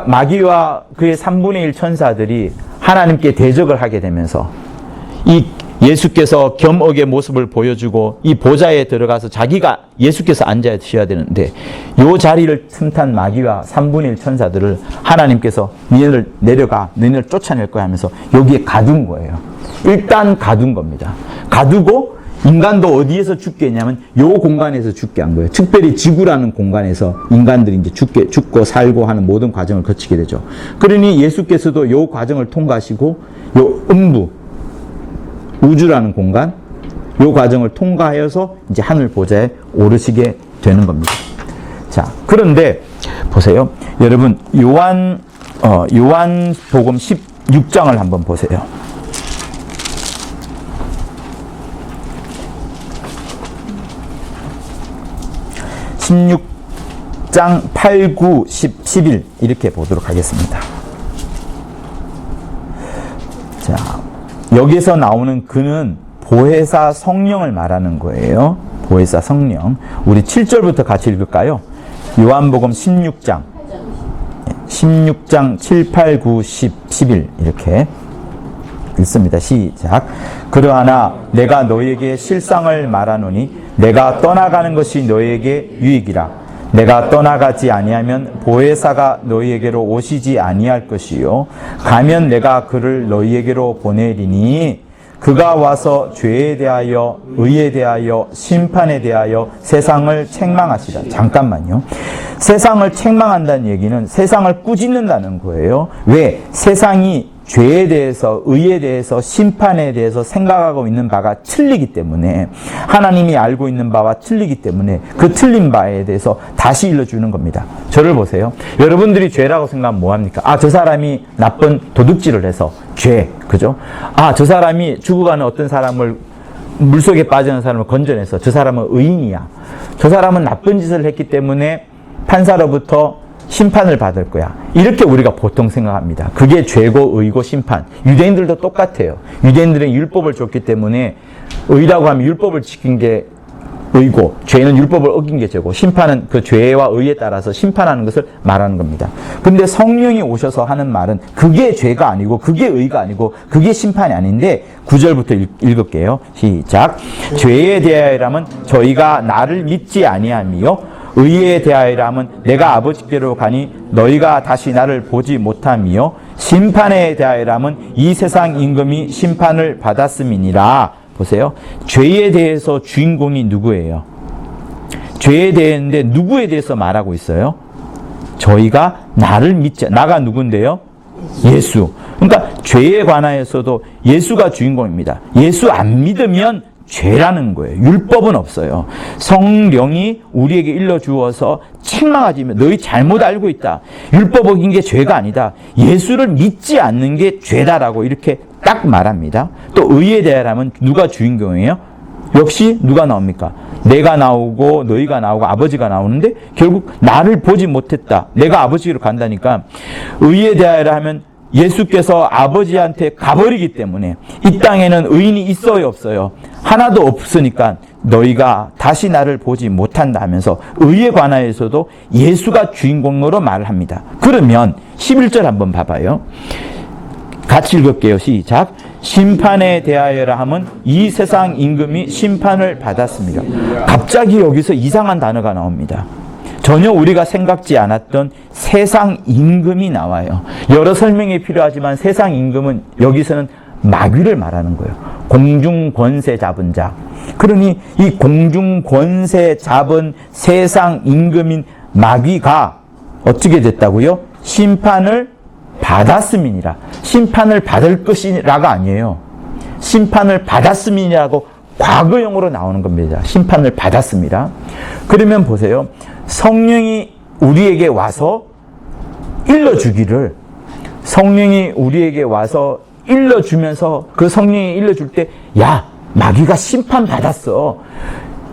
마귀와 그의 3분의 1 천사들이 하나님께 대적을 하게 되면서 이 예수께서 겸억의 모습을 보여주고 이 보좌에 들어가서 자기가 예수께서 앉아셔야 되는데 이 자리를 틈탄 마귀와 3분의 1 천사들을 하나님께서 너희를 내려가 너희를 쫓아낼 거야 하면서 여기에 가둔 거예요. 일단 가둔 겁니다. 가두고 인간도 어디에서 죽게 했냐면 요 공간에서 죽게 한 거예요. 특별히 지구라는 공간에서 인간들이 이제 죽고 살고 하는 모든 과정을 거치게 되죠. 그러니 예수께서도 요 과정을 통과하시고 요 음부, 우주라는 공간, 요 과정을 통과하여서 이제 하늘 보좌에 오르시게 되는 겁니다. 자, 그런데 보세요. 여러분, 요한복음 16장을 한번 보세요. 16장 8, 9, 10, 11 이렇게 보도록 하겠습니다. 자, 여기서 나오는 그는 보혜사 성령을 말하는 거예요. 보혜사 성령. 우리 7절부터 같이 읽을까요? 요한복음 16장 7, 8, 9, 10, 11 이렇게 읽습니다. 시작. 그러하나 내가 너희에게 실상을 말하노니 내가 떠나가는 것이 너희에게 유익이라. 내가 떠나가지 아니하면 보혜사가 너희에게로 오시지 아니할 것이요 가면 내가 그를 너희에게로 보내리니 그가 와서 죄에 대하여 의에 대하여 심판에 대하여 세상을 책망하시라. 잠깐만요. 세상을 책망한다는 얘기는 세상을 꾸짖는다는 거예요. 왜? 세상이 죄에 대해서 의에 대해서 심판에 대해서 생각하고 있는 바가 틀리기 때문에 하나님이 알고 있는 바와 틀리기 때문에 그 틀린 바에 대해서 다시 일러주는 겁니다. 저를 보세요. 여러분들이 죄라고 생각하면 뭐합니까? 아, 저 사람이 나쁜 도둑질을 해서 죄, 그죠? 아, 저 사람이 죽어가는 어떤 사람을 물속에 빠지는 사람을 건져내서 저 사람은 의인이야. 저 사람은 나쁜 짓을 했기 때문에 판사로부터 심판을 받을 거야. 이렇게 우리가 보통 생각합니다. 그게 죄고 의고 심판. 유대인들도 똑같아요. 유대인들은 율법을 줬기 때문에 의라고 하면 율법을 지킨 게 의고 죄는 율법을 어긴 게 죄고 심판은 그 죄와 의에 따라서 심판하는 것을 말하는 겁니다. 근데 성령이 오셔서 하는 말은 그게 죄가 아니고 그게 의가 아니고 그게 심판이 아닌데 9절부터 읽을게요. 시작. 죄에 대하여라면 저희가 나를 믿지 아니함이요 의에 대하여라면 내가 아버지께로 가니 너희가 다시 나를 보지 못함이요 심판에 대하여라면 이 세상 임금이 심판을 받았음이니라. 보세요. 죄에 대해서 주인공이 누구예요? 죄에 대했는데 누구에 대해서 말하고 있어요? 저희가 나를 믿지, 나가 누군데요? 예수. 그러니까 죄에 관하여서도 예수가 주인공입니다. 예수 안 믿으면 죄라는 거예요. 율법은 없어요. 성령이 우리에게 일러주어서 책망하지 마. 너희 잘못 알고 있다. 율법 어긴 게 죄가 아니다. 예수를 믿지 않는 게 죄다라고 이렇게 딱 말합니다. 또 의에 대하여라면 누가 주인공이에요? 역시 누가 나옵니까? 내가 나오고 너희가 나오고 아버지가 나오는데 결국 나를 보지 못했다. 내가 아버지로 간다니까 의에 대하여라 하면 예수께서 아버지한테 가버리기 때문에 이 땅에는 의인이 있어요 없어요? 하나도 없으니까 너희가 다시 나를 보지 못한다 하면서 의에 관하여서도 예수가 주인공으로 말을 합니다. 그러면 11절 한번 봐봐요. 같이 읽을게요. 시작. 심판에 대하여라 하면 이 세상 임금이 심판을 받았습니다. 갑자기 여기서 이상한 단어가 나옵니다. 전혀 우리가 생각지 않았던 세상 임금이 나와요. 여러 설명이 필요하지만 세상 임금은 여기서는 마귀를 말하는 거예요. 공중 권세 잡은 자. 그러니 이 공중 권세 잡은 세상 임금인 마귀가 어떻게 됐다고요? 심판을 받았음이니라. 심판을 받을 것이라가 아니에요. 심판을 받았음이라고 과거형으로 나오는 겁니다. 심판을 받았습니다. 그러면 보세요. 성령이 우리에게 와서 일러주기를 성령이 우리에게 와서 일러주면서 그 성령이 일러줄 때, 야, 마귀가 심판받았어.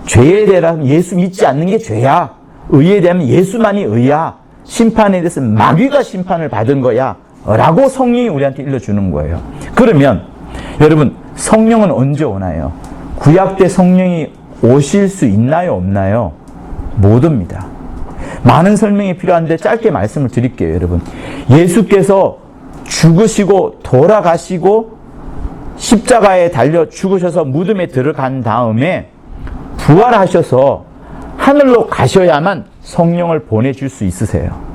죄에 대하면 예수 믿지 않는 게 죄야. 의에 대하면 예수만이 의야. 심판에 대해서는 마귀가 심판을 받은 거야. 라고 성령이 우리한테 일러주는 거예요. 그러면 여러분, 성령은 언제 오나요? 구약 때 성령이 오실 수 있나요? 없나요? 못 옵니다. 많은 설명이 필요한데 짧게 말씀을 드릴게요, 여러분. 예수께서 죽으시고 돌아가시고 십자가에 달려 죽으셔서 무덤에 들어간 다음에 부활하셔서 하늘로 가셔야만 성령을 보내줄 수 있으세요.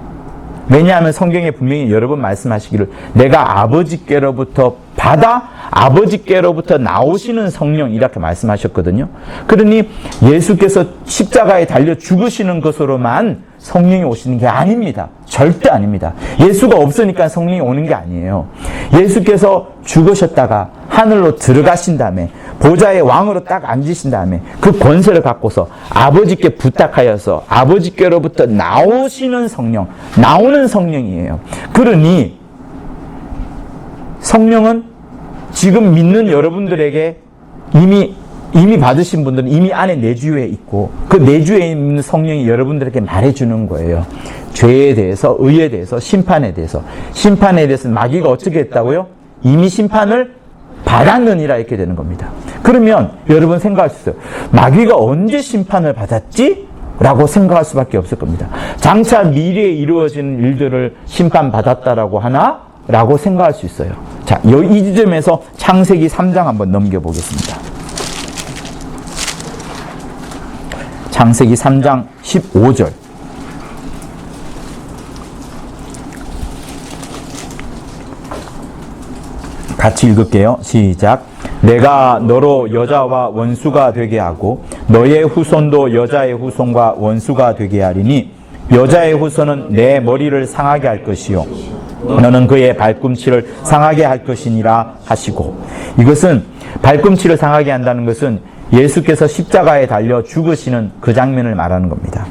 왜냐하면 성경에 분명히 여러 번 말씀하시기를 내가 아버지께로부터 받아 아버지께로부터 나오시는 성령 이렇게 말씀하셨거든요. 그러니 예수께서 십자가에 달려 죽으시는 것으로만 성령이 오시는 게 아닙니다. 절대 아닙니다. 예수가 없으니까 성령이 오는 게 아니에요. 예수께서 죽으셨다가 하늘로 들어가신 다음에 보좌의 왕으로 딱 앉으신 다음에 그 권세를 갖고서 아버지께 부탁하여서 아버지께로부터 나오시는 성령, 나오는 성령이에요. 그러니 성령은 지금 믿는 여러분들에게 이미 받으신 분들은 이미 안에 내주에 있고 그 내주에 있는 성령이 여러분들에게 말해주는 거예요. 죄에 대해서, 의에 대해서, 심판에 대해서. 심판에 대해서는 마귀가 어떻게 했다고요? 이미 심판을 받았느니라 이렇게 되는 겁니다. 그러면 여러분 생각할 수 있어요. 마귀가 언제 심판을 받았지? 라고 생각할 수밖에 없을 겁니다. 장차 미래에 이루어지는 일들을 심판받았다라고 하나? 라고 생각할 수 있어요. 자, 이 지점에서 창세기 3장 한번 넘겨보겠습니다. 창세기 3장 15절. 같이 읽을게요. 시작. 내가 너로 여자와 원수가 되게 하고 너의 후손도 여자의 후손과 원수가 되게 하리니 여자의 후손은 내 머리를 상하게 할 것이요 너는 그의 발꿈치를 상하게 할 것이니라 하시고, 이것은 발꿈치를 상하게 한다는 것은 예수께서 십자가에 달려 죽으시는 그 장면을 말하는 겁니다.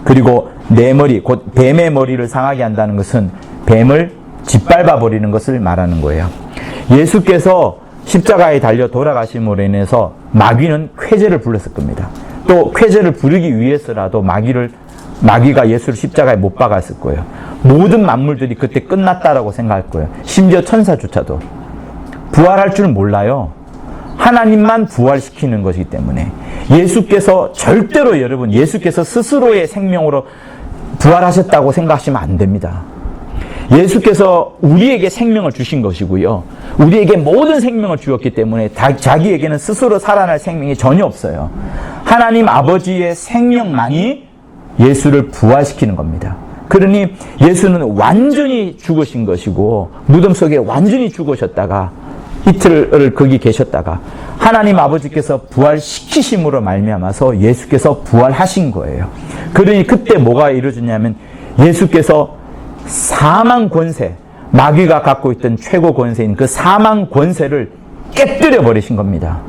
그리고 내 머리, 곧 뱀의 머리를 상하게 한다는 것은 뱀을 짓밟아 버리는 것을 말하는 거예요. 예수께서 십자가에 달려 돌아가심으로 인해서 마귀는 쾌재를 불렀을 겁니다. 또 쾌재를 부르기 위해서라도 마귀가 예수를 십자가에 못 박았을 거예요. 모든 만물들이 그때 끝났다라고 생각할 거예요. 심지어 천사조차도 부활할 줄 몰라요. 하나님만 부활시키는 것이기 때문에 예수께서 절대로 여러분 예수께서 스스로의 생명으로 부활하셨다고 생각하시면 안 됩니다. 예수께서 우리에게 생명을 주신 것이고요. 우리에게 모든 생명을 주었기 때문에 자기에게는 스스로 살아날 생명이 전혀 없어요. 하나님 아버지의 생명만이 예수를 부활시키는 겁니다. 그러니 예수는 완전히 죽으신 것이고 무덤 속에 완전히 죽으셨다가 이틀을 거기 계셨다가 하나님 아버지께서 부활시키심으로 말미암아서 예수께서 부활하신 거예요. 그러니 그때 뭐가 이루어졌냐면 예수께서 사망 권세, 마귀가 갖고 있던 최고 권세인 그 사망 권세를 깨뜨려 버리신 겁니다.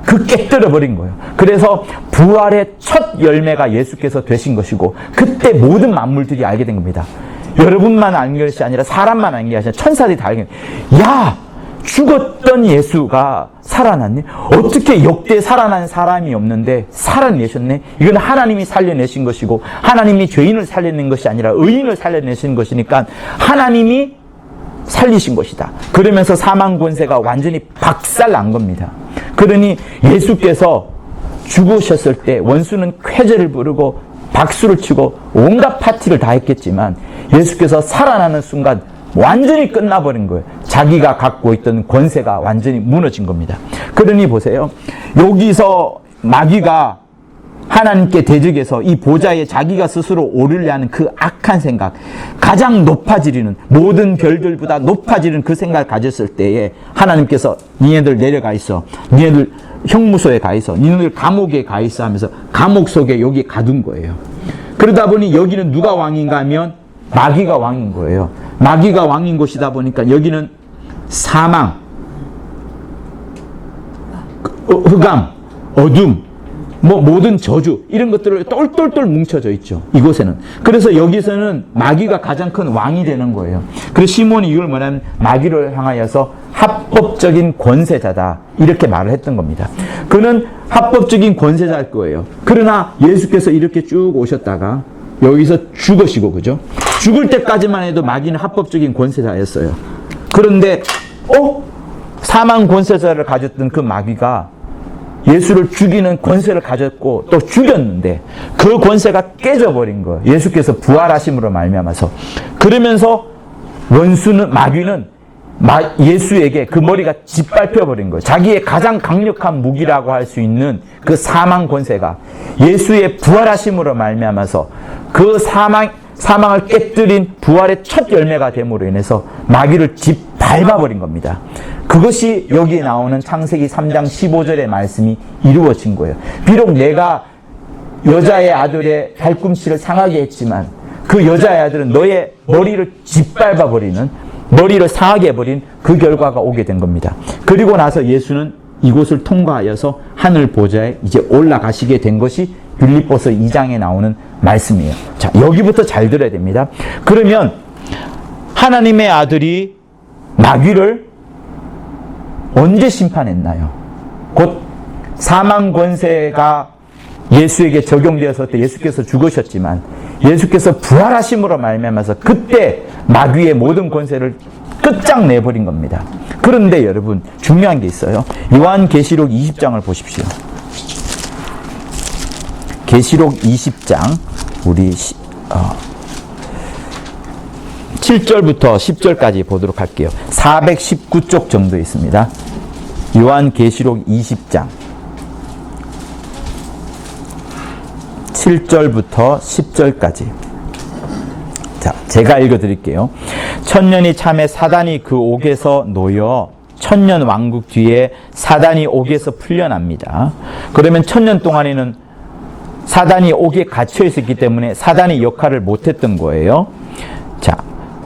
그 깨뜨려 버린 거예요. 그래서 부활의 첫 열매가 예수께서 되신 것이고 그때 모든 만물들이 알게 된 겁니다. 여러분만 알게 된 것이 아니라 사람만 알게 된 것이 아니라 천사들이 다 알게 된 거예요. 야! 죽었던 예수가 살아났네? 어떻게 역대 살아난 사람이 없는데 살아내셨네? 이건 하나님이 살려내신 것이고 하나님이 죄인을 살려낸 것이 아니라 의인을 살려내신 것이니까 하나님이 살리신 것이다. 그러면서 사망 권세가 완전히 박살난 겁니다. 그러니 예수께서 죽으셨을 때 원수는 쾌재를 부르고 박수를 치고 온갖 파티를 다 했겠지만 예수께서 살아나는 순간 완전히 끝나버린 거예요. 자기가 갖고 있던 권세가 완전히 무너진 겁니다. 그러니 보세요. 여기서 마귀가 하나님께 대적해서 이 보좌에 자기가 스스로 오르려 하는 그 악한 생각, 가장 높아지리는 모든 별들보다 높아지는 그 생각을 가졌을 때에 하나님께서 니네들 내려가 있어, 니네들 형무소에 가 있어, 니네들 감옥에 가 있어 하면서 감옥 속에 여기 가둔 거예요. 그러다 보니 여기는 누가 왕인가 하면 마귀가 왕인 거예요. 마귀가 왕인 곳이다 보니까 여기는 사망, 흑암, 어둠, 모든 저주 이런 것들을 똘똘똘 뭉쳐져 있죠. 이곳에는. 그래서 여기서는 마귀가 가장 큰 왕이 되는 거예요. 그래서 시몬이 이걸 뭐냐면 마귀를 향하여서 합법적인 권세자다 이렇게 말을 했던 겁니다. 그는 합법적인 권세자일 거예요. 그러나 예수께서 이렇게 쭉 오셨다가 여기서 죽으시고, 그죠? 죽을 때까지만 해도 마귀는 합법적인 권세자였어요. 그런데 사망 권세자를 가졌던 그 마귀가 예수를 죽이는 권세를 가졌고 또 죽였는데 그 권세가 깨져버린 거예요. 예수께서 부활하심으로 말미암아서. 그러면서 마귀는 예수에게 그 머리가 짓밟혀버린 거예요. 자기의 가장 강력한 무기라고 할 수 있는 그 사망 권세가 예수의 부활하심으로 말미암아서 그 사망을 깨뜨린 부활의 첫 열매가 됨으로 인해서 마귀를 짓밟아버린 겁니다. 그것이 여기에 나오는 창세기 3장 15절의 말씀이 이루어진 거예요. 비록 내가 여자의 아들의 발꿈치를 상하게 했지만 그 여자의 아들은 너의 머리를 짓밟아버리는, 머리를 상하게 해버린 그 결과가 오게 된 겁니다. 그리고 나서 예수는 이곳을 통과하여서 하늘 보좌에 이제 올라가시게 된 것이 빌립보서 2장에 나오는 말씀이에요. 자, 여기부터 잘 들어야 됩니다. 그러면 하나님의 아들이 마귀를 언제 심판했나요? 곧 사망 권세가 예수에게 적용되었을 때 예수께서 죽으셨지만 예수께서 부활하심으로 말미암아서 그때 마귀의 모든 권세를 끝장내버린 겁니다. 그런데 여러분 중요한 게 있어요. 요한계시록 20장을 보십시오. 계시록 20장 우리 7절부터 10절까지 보도록 할게요. 419쪽 정도 있습니다. 요한계시록 20장 7절부터 10절까지. 자, 제가 읽어드릴게요. 천년이 참에 사단이 그 옥에서 놓여 천년 왕국 뒤에 사단이 옥에서 풀려납니다. 그러면 천년 동안에는 사단이 옥에 갇혀 있었기 때문에 사단이 역할을 못했던 거예요. 자,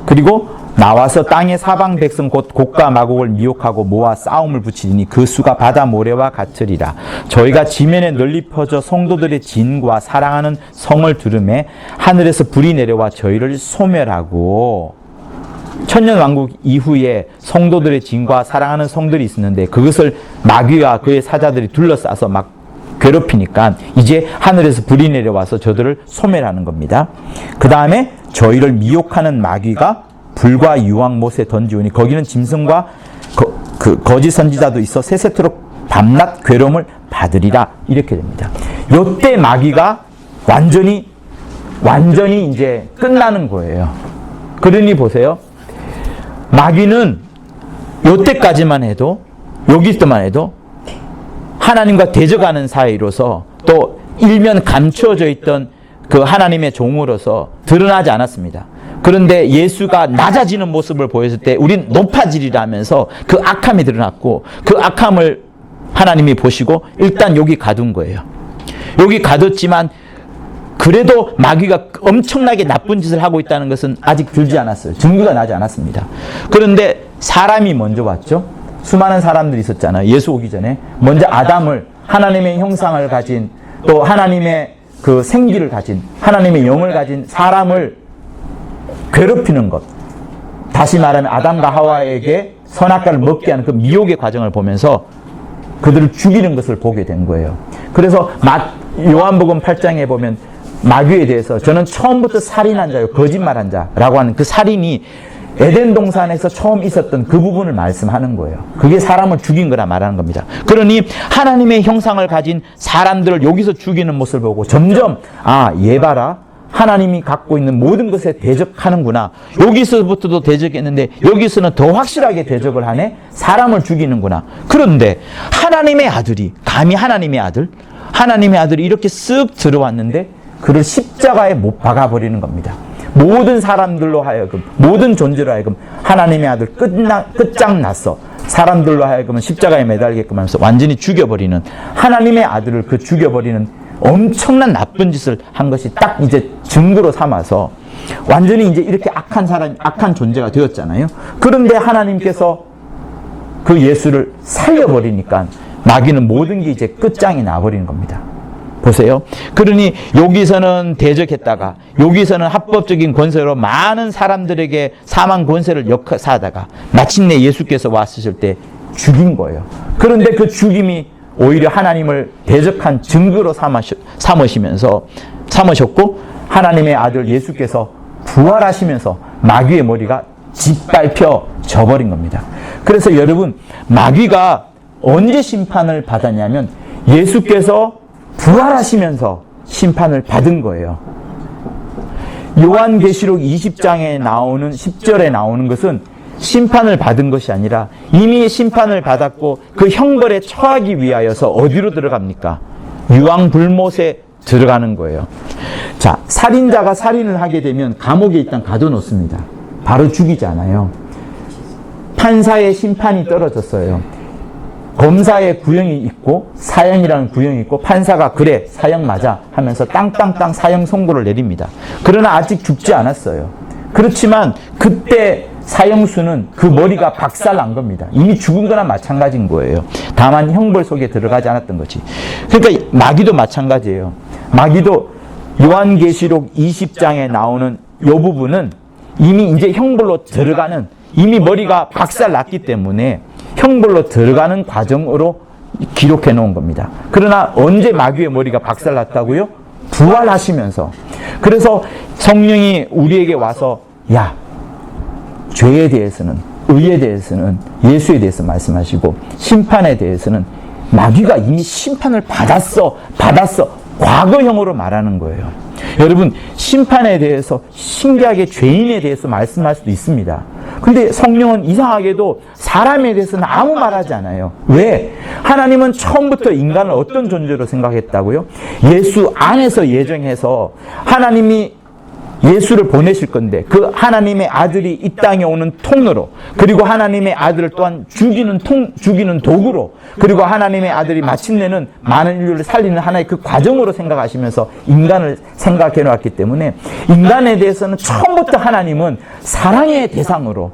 그리고 나와서 땅의 사방 백성 곧 곡과 마곡을 미혹하고 모아 싸움을 붙이니 그 수가 바다 모래와 같으리라. 저희가 지면에 널리 퍼져 성도들의 진과 사랑하는 성을 들음에 하늘에서 불이 내려와 저희를 소멸하고, 천년 왕국 이후에 성도들의 진과 사랑하는 성들이 있었는데 그것을 마귀와 그의 사자들이 둘러싸서 막 괴롭히니까 이제 하늘에서 불이 내려와서 저들을 소멸하는 겁니다. 그 다음에 저희를 미혹하는 마귀가 불과 유황못에 던지우니 거기는 짐승과 거짓 선지자도 있어 세세토록 밤낮 괴로움을 받으리라. 이렇게 됩니다. 요때 마귀가 완전히 이제 끝나는 거예요. 그러니 보세요. 마귀는 요때까지만 해도, 여기서만 해도 하나님과 대적하는 사이로서 또 일면 감추어져 있던 그 하나님의 종으로서 드러나지 않았습니다. 그런데 예수가 낮아지는 모습을 보였을 때 우린 높아지리라면서 그 악함이 드러났고, 그 악함을 하나님이 보시고 일단 여기 가둔 거예요. 여기 가뒀지만 그래도 마귀가 엄청나게 나쁜 짓을 하고 있다는 것은 아직 들지 않았어요. 증거가 나지 않았습니다. 그런데 사람이 먼저 왔죠. 수많은 사람들이 있었잖아요. 예수 오기 전에 먼저 아담을, 하나님의 형상을 가진, 또 하나님의 그 생기를 가진, 하나님의 영을 가진 사람을 괴롭히는 것, 다시 말하면 아담과 하와에게 선악과를 먹게 하는 그 미혹의 과정을 보면서 그들을 죽이는 것을 보게 된 거예요. 그래서 요한복음 8장에 보면 마귀에 대해서 저는 처음부터 살인한 자요 거짓말한 자라고 하는 그 살인이 에덴 동산에서 처음 있었던 그 부분을 말씀하는 거예요. 그게 사람을 죽인 거라 말하는 겁니다. 그러니 하나님의 형상을 가진 사람들을 여기서 죽이는 모습을 보고 점점 얘 봐라, 하나님이 갖고 있는 모든 것에 대적하는구나. 여기서부터도 대적했는데 여기서는 더 확실하게 대적을 하네. 사람을 죽이는구나. 그런데 하나님의 아들이, 감히 하나님의 아들이 이렇게 쓱 들어왔는데 그를 십자가에 못 박아버리는 겁니다. 모든 사람들로 하여금, 모든 존재로 하여금 하나님의 아들 끝장났어. 사람들로 하여금은 십자가에 매달게끔 하면서 완전히 죽여버리는, 하나님의 아들을 그 죽여버리는 엄청난 나쁜 짓을 한 것이 딱 이제 증거로 삼아서 완전히 이제 이렇게 악한 존재가 되었잖아요. 그런데 하나님께서 그 예수를 살려버리니까 마귀는 모든 게 이제 끝장이 나버리는 겁니다. 보세요. 그러니 여기서는 대적했다가 여기서는 합법적인 권세로 많은 사람들에게 사망 권세를 역사하다가 마침내 예수께서 왔으실 때 죽인 거예요. 그런데 그 죽임이 오히려 하나님을 대적한 증거로 삼으셨고 하나님의 아들 예수께서 부활하시면서 마귀의 머리가 짓밟혀 져버린 겁니다. 그래서 여러분, 마귀가 언제 심판을 받았냐면 예수께서 부활하시면서 심판을 받은 거예요. 요한계시록 20장에 나오는 10절에 나오는 것은 심판을 받은 것이 아니라 이미 심판을 받았고 그 형벌에 처하기 위하여서 어디로 들어갑니까? 유황불못에 들어가는 거예요. 자, 살인자가 살인을 하게 되면 감옥에 일단 가둬놓습니다. 바로 죽이지 않아요. 판사의 심판이 떨어졌어요. 검사의 구형이 있고 사형이라는 구형이 있고 판사가 그래 사형 맞아 하면서 땅땅땅 사형 선고를 내립니다. 그러나 아직 죽지 않았어요. 그렇지만 그때 사형수는 그 머리가 박살난 겁니다. 이미 죽은 거나 마찬가지인 거예요. 다만 형벌 속에 들어가지 않았던 거지. 그러니까 마귀도 마찬가지예요. 마귀도 요한계시록 20장에 나오는 이 부분은 이미 이제 형벌로 들어가는, 이미 머리가 박살났기 때문에 형벌로 들어가는 과정으로 기록해 놓은 겁니다. 그러나 언제 마귀의 머리가 박살났다고요? 부활하시면서. 그래서 성령이 우리에게 와서 야, 죄에 대해서는, 의에 대해서는, 예수에 대해서 말씀하시고 심판에 대해서는 마귀가 이미 심판을 받았어 과거형으로 말하는 거예요. 여러분, 심판에 대해서 신기하게 죄인에 대해서 말씀할 수도 있습니다. 근데 성령은 이상하게도 사람에 대해서는 아무 말하지 않아요. 왜? 하나님은 처음부터 인간을 어떤 존재로 생각했다고요? 예수 안에서 예정해서 하나님이 예수를 보내실 건데 그 하나님의 아들이 이 땅에 오는 통로로, 그리고 하나님의 아들을 또한 죽이는 도구로, 그리고 하나님의 아들이 마침내는 많은 인류를 살리는 하나의 그 과정으로 생각하시면서 인간을 생각해 놓았기 때문에 인간에 대해서는 처음부터 하나님은 사랑의 대상으로,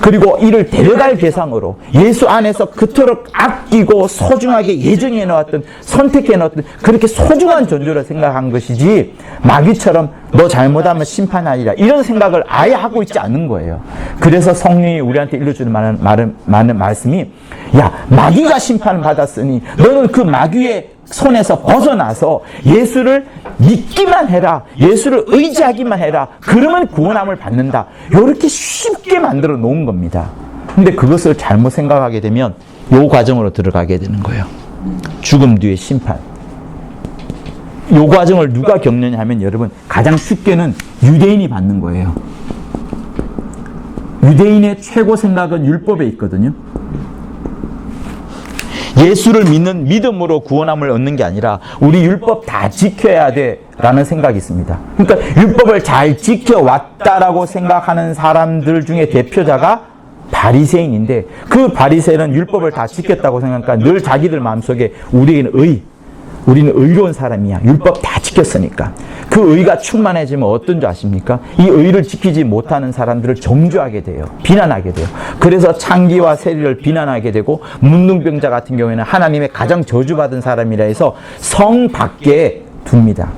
그리고 이를 데려갈 대상으로 예수 안에서 그토록 아끼고 소중하게 예정해 놓았던, 선택해 놓았던 그렇게 소중한 존재로 생각한 것이지 마귀처럼 너 잘못하면 심판하리라 이런 생각을 아예 하고 있지 않는 거예요. 그래서 성령이 우리한테 일러주는 많은 말씀이 야, 마귀가 심판을 받았으니 너는 그 마귀의 손에서 벗어나서 예수를 믿기만 해라. 예수를 의지하기만 해라. 그러면 구원함을 받는다. 이렇게 쉽게 만들어 놓은 겁니다. 근데 그것을 잘못 생각하게 되면 이 과정으로 들어가게 되는 거예요. 죽음 뒤의 심판. 이 과정을 누가 겪느냐 하면 여러분, 가장 쉽게는 유대인이 받는 거예요. 유대인의 최고 생각은 율법에 있거든요. 예수를 믿는 믿음으로 구원함을 얻는 게 아니라 우리 율법 다 지켜야 돼 라는 생각이 있습니다. 그러니까 율법을 잘 지켜왔다라고 생각하는 사람들 중에 대표자가 바리새인인데, 그 바리새인은 율법을 다 지켰다고 생각하니까 늘 자기들 마음속에 우리는 의로운 사람이야. 율법 다 지켰으니까. 그 의가 충만해지면 어떤 줄 아십니까? 이 의를 지키지 못하는 사람들을 정죄하게 돼요. 비난하게 돼요. 그래서 창기와 세리를 비난하게 되고, 문둥병자 같은 경우에는 하나님의 가장 저주받은 사람이라 해서 성 밖에 둡니다.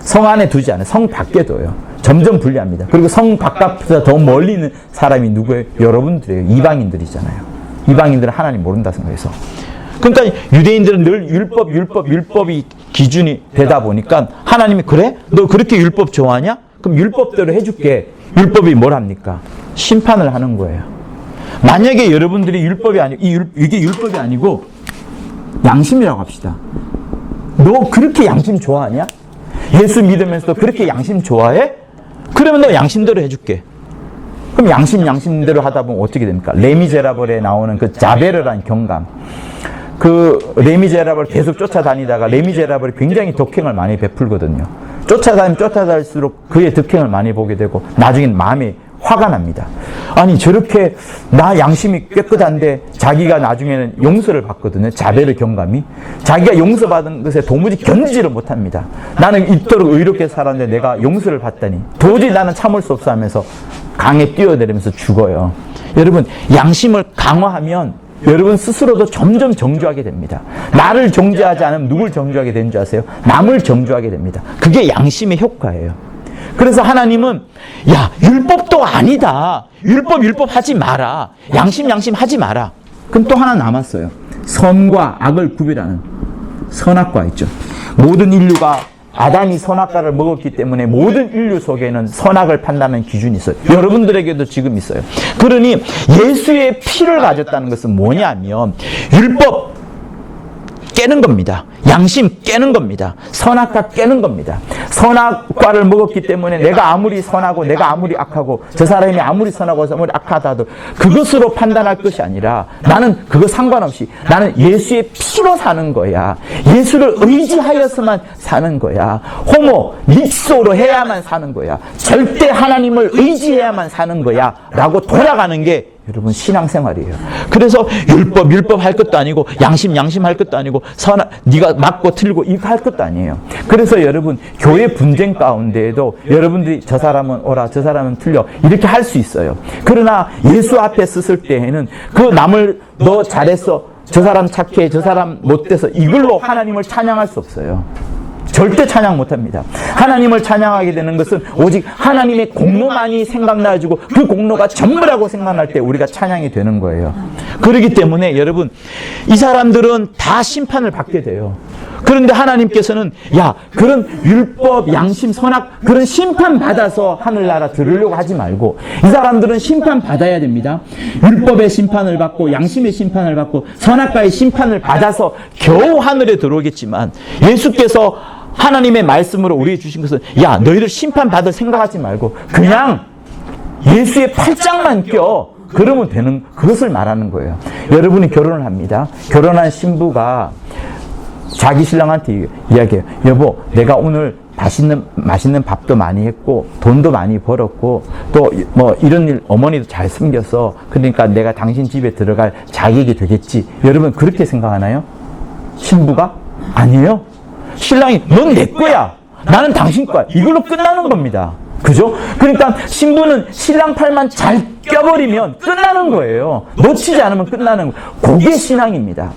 성 안에 두지 않아요. 성 밖에 둬요. 점점 불리합니다. 그리고 성 바깥보다 더 멀리 있는 사람이 누구예요? 여러분들이에요. 이방인들이잖아요. 이방인들은 하나님 모른다 생각해서. 그러니까 유대인들은 늘 율법이 기준이 되다 보니까 하나님이 그래? 너 그렇게 율법 좋아하냐? 그럼 율법대로 해줄게. 율법이 뭘 합니까? 심판을 하는 거예요. 만약에 여러분들이 이게 율법이 아니고 양심이라고 합시다. 너 그렇게 양심 좋아하냐? 예수 믿으면서도 그렇게 양심 좋아해? 그러면 너 양심대로 해줄게. 그럼 양심대로 하다 보면 어떻게 됩니까? 레미제라블에 나오는 그 자베르라는 경감. 그 레미제라블을 계속 쫓아다니다가 레미제라블이 굉장히 덕행을 많이 베풀거든요. 쫓아다닐수록 그의 덕행을 많이 보게 되고 나중엔 마음이 화가 납니다. 아니, 저렇게 나 양심이 깨끗한데 자기가 나중에는 용서를 받거든요. 자베르 경감이. 자기가 용서받은 것에 도무지 견디지를 못합니다. 나는 이토록 의롭게 살았는데 내가 용서를 받다니 도저히 나는 참을 수 없어 하면서 강에 뛰어내리면서 죽어요. 여러분, 양심을 강화하면 여러분 스스로도 점점 정죄하게 됩니다. 나를 정죄하지 않으면 누굴 정죄하게 되는 줄 아세요? 남을 정죄하게 됩니다. 그게 양심의 효과예요. 그래서 하나님은 야, 율법도 아니다. 율법 하지 마라. 양심 하지 마라. 그럼 또 하나 남았어요. 선과 악을 구별하는 선악과 있죠. 모든 인류가 아담이 선악과를 먹었기 때문에 모든 인류 속에는 선악을 판단하는 기준이 있어요. 여러분들에게도 지금 있어요. 그러니 예수의 피를 가졌다는 것은 뭐냐면 율법 깨는 겁니다. 양심 깨는 겁니다. 선악과 깨는 겁니다. 선악과를 먹었기 때문에 내가 아무리 선하고 내가 아무리 악하고 저 사람이 아무리 선하고 아무리 악하다도 그것으로 판단할 것이 아니라 나는 그거 상관없이 나는 예수의 피로 사는 거야. 예수를 의지하여서만 사는 거야. 호모, 믹소로 해야만 사는 거야. 절대 하나님을 의지해야만 사는 거야. 라고 돌아가는 게 여러분 신앙생활이에요. 그래서 율법 할 것도 아니고 양심 할 것도 아니고 네가 맞고 틀리고 이거 할 것도 아니에요. 그래서 여러분 교회 분쟁 가운데에도 여러분들이 저 사람은 옳아 저 사람은 틀려 이렇게 할 수 있어요. 그러나 예수 앞에 섰을 때에는 그 남을 너 잘했어 저 사람 착해 저 사람 못돼서 이걸로 하나님을 찬양할 수 없어요. 절대 찬양 못합니다. 하나님을 찬양하게 되는 것은 오직 하나님의 공로만이 생각나가지고 그 공로가 전부라고 생각날 때 우리가 찬양이 되는 거예요. 그렇기 때문에 여러분 이 사람들은 다 심판을 받게 돼요. 그런데 하나님께서는 야 그런 율법, 양심, 선악 그런 심판 받아서 하늘나라 들으려고 하지 말고 이 사람들은 심판 받아야 됩니다. 율법의 심판을 받고 양심의 심판을 받고 선악과의 심판을 받아서 겨우 하늘에 들어오겠지만 예수께서 하나님의 말씀으로 우리에게 주신 것은 야 너희들 심판받을 생각하지 말고 그냥 예수의 팔짱만 껴 그러면 되는 그것을 말하는 거예요. 여러분이 결혼을 합니다. 결혼한 신부가 자기 신랑한테 이야기해요. 여보 내가 오늘 맛있는 밥도 많이 했고 돈도 많이 벌었고 또 뭐 이런 일 어머니도 잘 섬겼어. 그러니까 내가 당신 집에 들어갈 자격이 되겠지. 여러분 그렇게 생각하나요? 신부가? 아니에요. 신랑이 넌 내 거야. 나는 당신 거야. 이걸로 끝나는 겁니다. 그죠? 그러니까 신부는 신랑 팔만 잘 껴버리면 끝나는 거예요. 놓치지 않으면 끝나는 거예요. 그게 신앙입니다.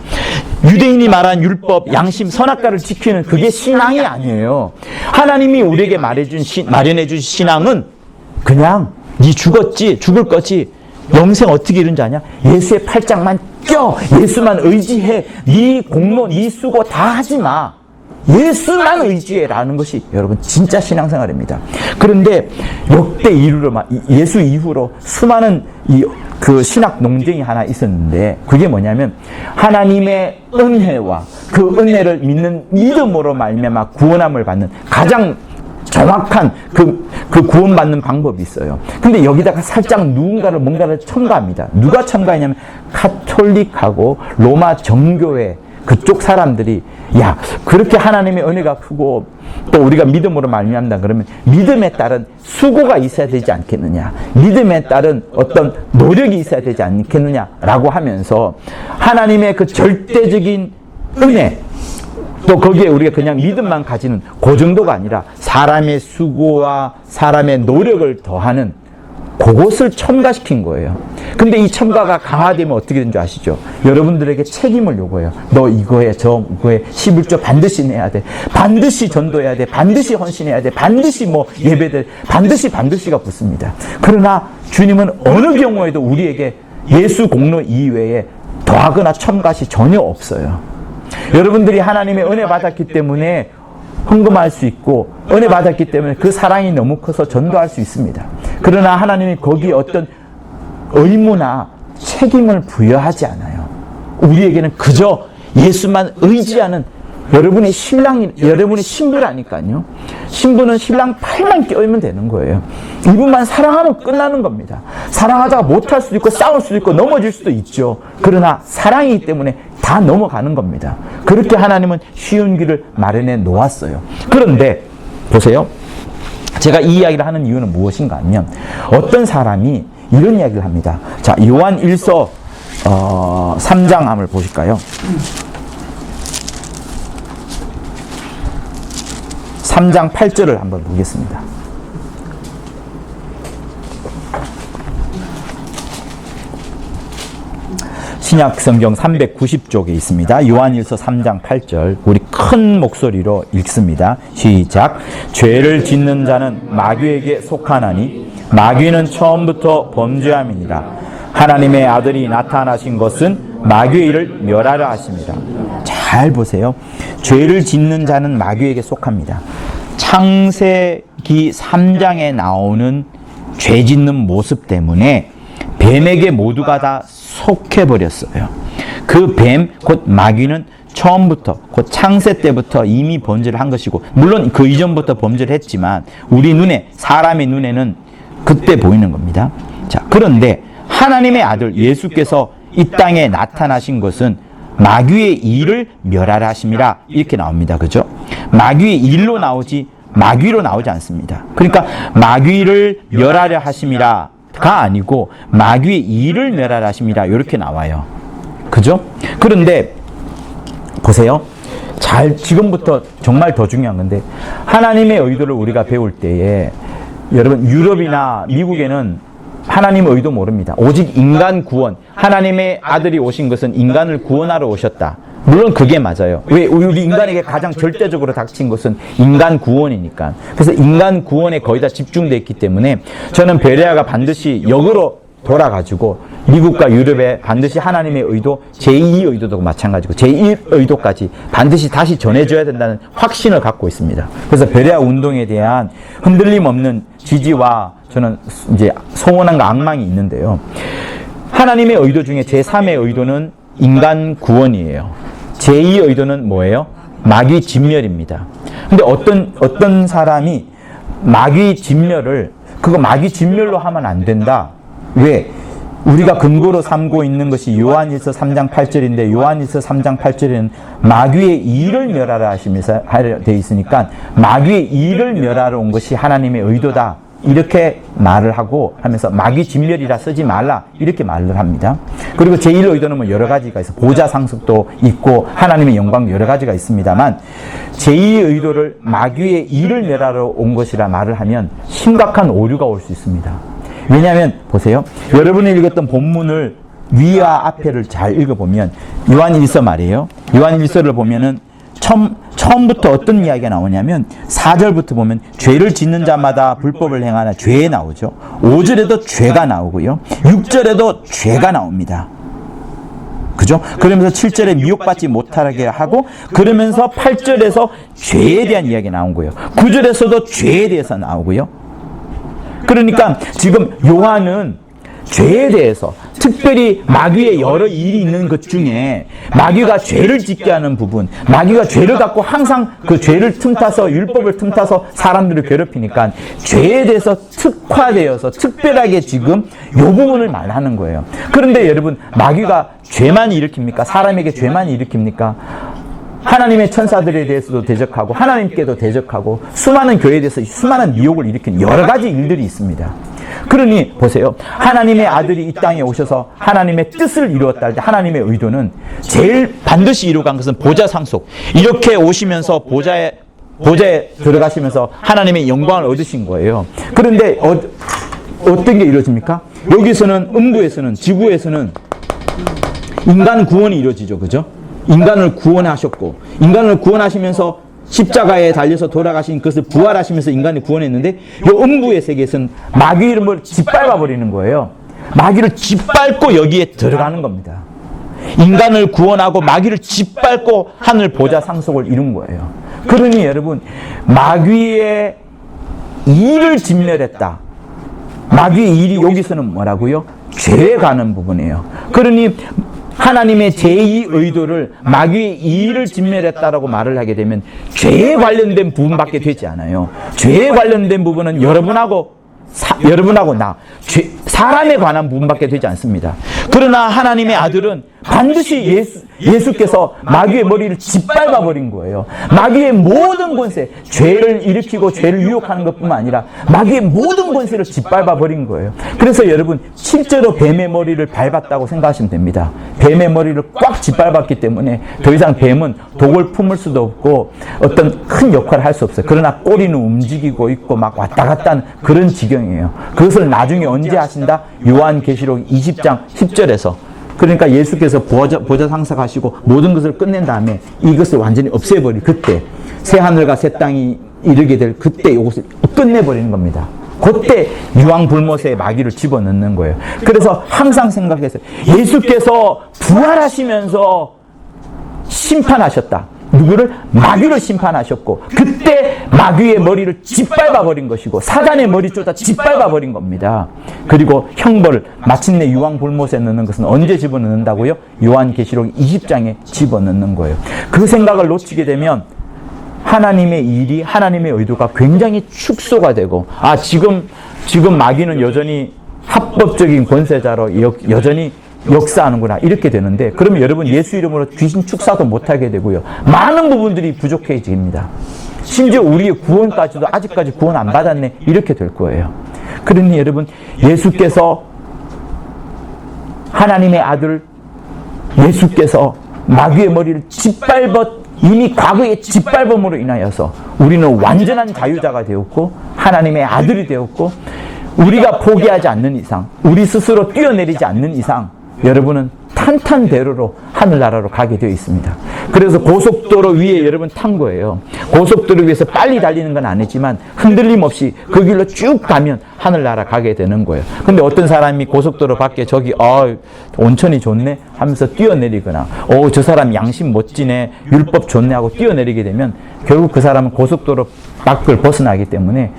유대인이 말한 율법, 양심, 선악과를 지키는 그게 신앙이 아니에요. 하나님이 우리에게 마련해준 신앙은 그냥 네 죽었지, 죽을 거지. 영생 어떻게 이룬 줄 아냐? 예수의 팔짱만 껴. 예수만 의지해. 네 공로, 네 수고 다 하지 마. 예수만 의지해라는 것이 여러분 진짜 신앙생활입니다. 그런데 역대 이후로 예수 이후로 수많은 그 신학 논쟁이 하나 있었는데 그게 뭐냐면 하나님의 은혜와 그 은혜를 믿는 믿음으로 말미암아 구원함을 받는 가장 정확한 그 구원받는 방법이 있어요. 근데 여기다가 살짝 뭔가를 첨가합니다. 누가 첨가했냐면 카톨릭하고 로마 정교회 그쪽 사람들이 야 그렇게 하나님의 은혜가 크고 또 우리가 믿음으로 말미암다 그러면 믿음에 따른 수고가 있어야 되지 않겠느냐, 믿음에 따른 어떤 노력이 있어야 되지 않겠느냐라고 하면서 하나님의 그 절대적인 은혜 또 거기에 우리가 그냥 믿음만 가지는 그 정도가 아니라 사람의 수고와 사람의 노력을 더하는 그것을 첨가시킨 거예요. 근데 이 첨가가 강화되면 어떻게 되는 줄 아시죠? 여러분들에게 책임을 요구해요. 너 이거에 저거에 11조 반드시 내야 돼. 반드시 전도해야 돼. 반드시 헌신해야 돼. 반드시 뭐 예배들 반드시가 붙습니다. 그러나 주님은 어느 경우에도 우리에게 예수 공로 이외에 더하거나 첨가시 전혀 없어요. 여러분들이 하나님의 은혜 받았기 때문에 헌금할 수 있고 은혜 받았기 때문에 그 사랑이 너무 커서 전도할 수 있습니다. 그러나 하나님이 거기에 어떤 의무나 책임을 부여하지 않아요. 우리에게는 그저 예수만 의지하는 여러분의 신부라니까요. 신부는 신랑 팔만 껴있면 되는 거예요. 이분만 사랑하면 끝나는 겁니다. 사랑하다가 못할 수도 있고 싸울 수도 있고 넘어질 수도 있죠. 그러나 사랑이기 때문에 다 넘어가는 겁니다. 그렇게 하나님은 쉬운 길을 마련해 놓았어요. 그런데 보세요. 제가 이 이야기를 하는 이유는 무엇인가 하면 어떤 사람이 이런 이야기를 합니다. 자, 요한 1서 3장 한번 보실까요? 3장 8절을 한번 보겠습니다. 신약 성경 390쪽에 있습니다. 요한일서 3장 8절. 우리 큰 목소리로 읽습니다. 시작. 죄를 짓는 자는 마귀에게 속하나니 마귀는 처음부터 범죄함이니라. 하나님의 아들이 나타나신 것은 마귀의 일을 멸하려 하십니다. 잘 보세요. 죄를 짓는 자는 마귀에게 속합니다. 창세기 3장에 나오는 죄 짓는 모습 때문에 뱀에게 모두가 다 속해버렸어요. 그 뱀, 곧 마귀는 처음부터, 곧 창세 때부터 이미 범죄를 한 것이고, 물론 그 이전부터 범죄를 했지만 우리 눈에, 사람의 눈에는 그때 보이는 겁니다. 자, 그런데 하나님의 아들 예수께서 이 땅에 나타나신 것은 마귀의 일을 멸하라 하심이라 이렇게 나옵니다. 그죠? 마귀의 일로 나오지 마귀로 나오지 않습니다. 그러니까 마귀를 멸하려 하심이라가 아니고 마귀의 일을 멸하라 하심이라 이렇게 나와요. 그죠? 그런데 보세요. 지금부터 정말 더 중요한 건데 하나님의 의도를 우리가 배울 때에 여러분 유럽이나 미국에는 하나님의 의도 모릅니다. 오직 인간 구원. 하나님의 아들이 오신 것은 인간을 구원하러 오셨다. 물론 그게 맞아요. 왜? 우리 인간에게 가장 절대적으로 닥친 것은 인간 구원이니까. 그래서 인간 구원에 거의 다 집중되어 있기 때문에 저는 베레아가 반드시 역으로 돌아가지고 미국과 유럽에 반드시 하나님의 의도, 제2 의도도 마찬가지고 제1 의도까지 반드시 다시 전해줘야 된다는 확신을 갖고 있습니다. 그래서 베레아 운동에 대한 흔들림 없는 지지와 저는 이제 소원함과 악망이 있는데요. 하나님의 의도 중에 제3의 의도는 인간 구원이에요. 제2 의도는 뭐예요? 마귀 진멸입니다. 근데 어떤 사람이 마귀 진멸을 마귀 진멸로 하면 안 된다. 왜? 우리가 근거로 삼고 있는 것이 요한일서 3장 8절인데 요한일서 3장 8절에는 마귀의 일을 멸하라 하시면서 되어 있으니까 마귀의 일을 멸하러 온 것이 하나님의 의도다. 이렇게 말을 하고 하면서 마귀 진멸이라 쓰지 말라 이렇게 말을 합니다. 그리고 제1 의도는 뭐 여러 가지가 있어. 보좌 상속도 있고 하나님의 영광 여러 가지가 있습니다만 제2 의도를 마귀의 일을 멸하러 온 것이라 말을 하면 심각한 오류가 올 수 있습니다. 왜냐하면 보세요. 여러분이 읽었던 본문을 위와 앞에를 잘 읽어보면 요한일서 말이에요. 요한일서를 보면은 처음부터 어떤 이야기가 나오냐면 4절부터 보면 죄를 짓는 자마다 불법을 행하나 죄에 나오죠. 5절에도 죄가 나오고요. 6절에도 죄가 나옵니다. 그죠? 그러면서 7절에 미혹받지 못하게 하고 그러면서 8절에서 죄에 대한 이야기가 나온 거예요. 9절에서도 죄에 대해서 나오고요. 그러니까 지금 요한은 죄에 대해서 특별히 마귀의 여러 일이 있는 것 중에 마귀가 죄를 짓게 하는 부분, 마귀가 죄를 갖고 항상 그 죄를 틈타서 율법을 틈타서 사람들을 괴롭히니까 죄에 대해서 특화되어서 특별하게 지금 이 부분을 말하는 거예요. 그런데 여러분 마귀가 죄만 일으킵니까? 사람에게 죄만 일으킵니까? 하나님의 천사들에 대해서도 대적하고 하나님께도 대적하고 수많은 교회에 대해서 수많은 미혹을 일으키는 여러 가지 일들이 있습니다. 그러니 보세요. 하나님의 아들이 이 땅에 오셔서 하나님의 뜻을 이루었다 할 때 하나님의 의도는 제일 반드시 이루어간 것은 보좌 상속. 이렇게 오시면서 보좌에 들어가시면서 하나님의 영광을 얻으신 거예요. 그런데 어떤 게 이루어집니까? 여기서는 음부에서는 지구에서는 인간 구원이 이루어지죠. 그죠? 인간을 구원하셨고 인간을 구원하시면서 십자가에 달려서 돌아가신 그것을 부활하시면서 인간을 구원했는데 이 음부의 세계에서는 마귀 이름을 짓밟아 버리는 거예요. 마귀를 짓밟고 여기에 들어가는 겁니다. 인간을 구원하고 마귀를 짓밟고 하늘 보좌 상속을 이룬 거예요. 그러니 여러분 마귀의 일을 진멸했다. 마귀의 일이 여기서는 뭐라고요? 죄에 가는 부분이에요. 그러니 하나님의 제2 의도를 마귀의 일을 진멸했다라고 말을 하게 되면 죄에 관련된 부분밖에 되지 않아요. 죄에 관련된 부분은 여러분하고 나, 사람에 관한 부분밖에 되지 않습니다. 그러나 하나님의 아들은 반드시 예수께서 마귀의 머리를 짓밟아 버린 거예요. 마귀의 모든 권세, 죄를 일으키고 죄를 유혹하는 것뿐만 아니라 마귀의 모든 권세를 짓밟아 버린 거예요. 그래서 여러분 실제로 뱀의 머리를 밟았다고 생각하시면 됩니다. 뱀의 머리를 꽉 짓밟았기 때문에 더 이상 뱀은 독을 품을 수도 없고 어떤 큰 역할을 할 수 없어요. 그러나 꼬리는 움직이고 있고 막 왔다 갔다 하는 그런 지경이에요. 그것을 나중에 언제 하신다? 요한계시록 20장 10절에서 그러니까 예수께서 보좌 상속하시고 모든 것을 끝낸 다음에 이것을 완전히 없애버리 그때 새 하늘과 새 땅이 이르게 될 그때 이것을 끝내버리는 겁니다. 그때 유황불못에 마귀를 집어넣는 거예요. 그래서 항상 생각했어요. 예수께서 부활하시면서 심판하셨다. 누구를? 마귀를 심판하셨고 그때 마귀의 머리를 짓밟아 버린 것이고 사단의 머리 쫓아 짓밟아 버린 겁니다. 그리고 형벌을 마침내 유황불못에 넣는 것은 언제 집어넣는다고요? 요한계시록 20장에 집어넣는 거예요. 그 생각을 놓치게 되면 하나님의 일이 하나님의 의도가 굉장히 축소가 되고 지금 마귀는 여전히 합법적인 권세자로 여전히 역사하는구나 이렇게 되는데 그러면 여러분 예수 이름으로 귀신 축사도 못하게 되고요. 많은 부분들이 부족해집니다. 심지어 우리의 구원까지도 아직까지 구원 안 받았네 이렇게 될 거예요. 그러니 여러분 예수께서 하나님의 아들 예수께서 마귀의 머리를 이미 과거의 짓밟음으로 인하여서 우리는 완전한 자유자가 되었고 하나님의 아들이 되었고 우리가 포기하지 않는 이상 우리 스스로 뛰어내리지 않는 이상 여러분은 탄탄대로로 하늘나라로 가게 되어 있습니다. 그래서 고속도로 위에 여러분 탄 거예요. 고속도로 위에서 빨리 달리는 건 아니지만 흔들림 없이 그 길로 쭉 가면 하늘나라 가게 되는 거예요. 근데 어떤 사람이 고속도로 밖에 저기 온천이 좋네 하면서 뛰어내리거나 저 사람 양심 멋지네 율법 좋네 하고 뛰어내리게 되면 결국 그 사람은 고속도로 밖을 벗어나기 때문에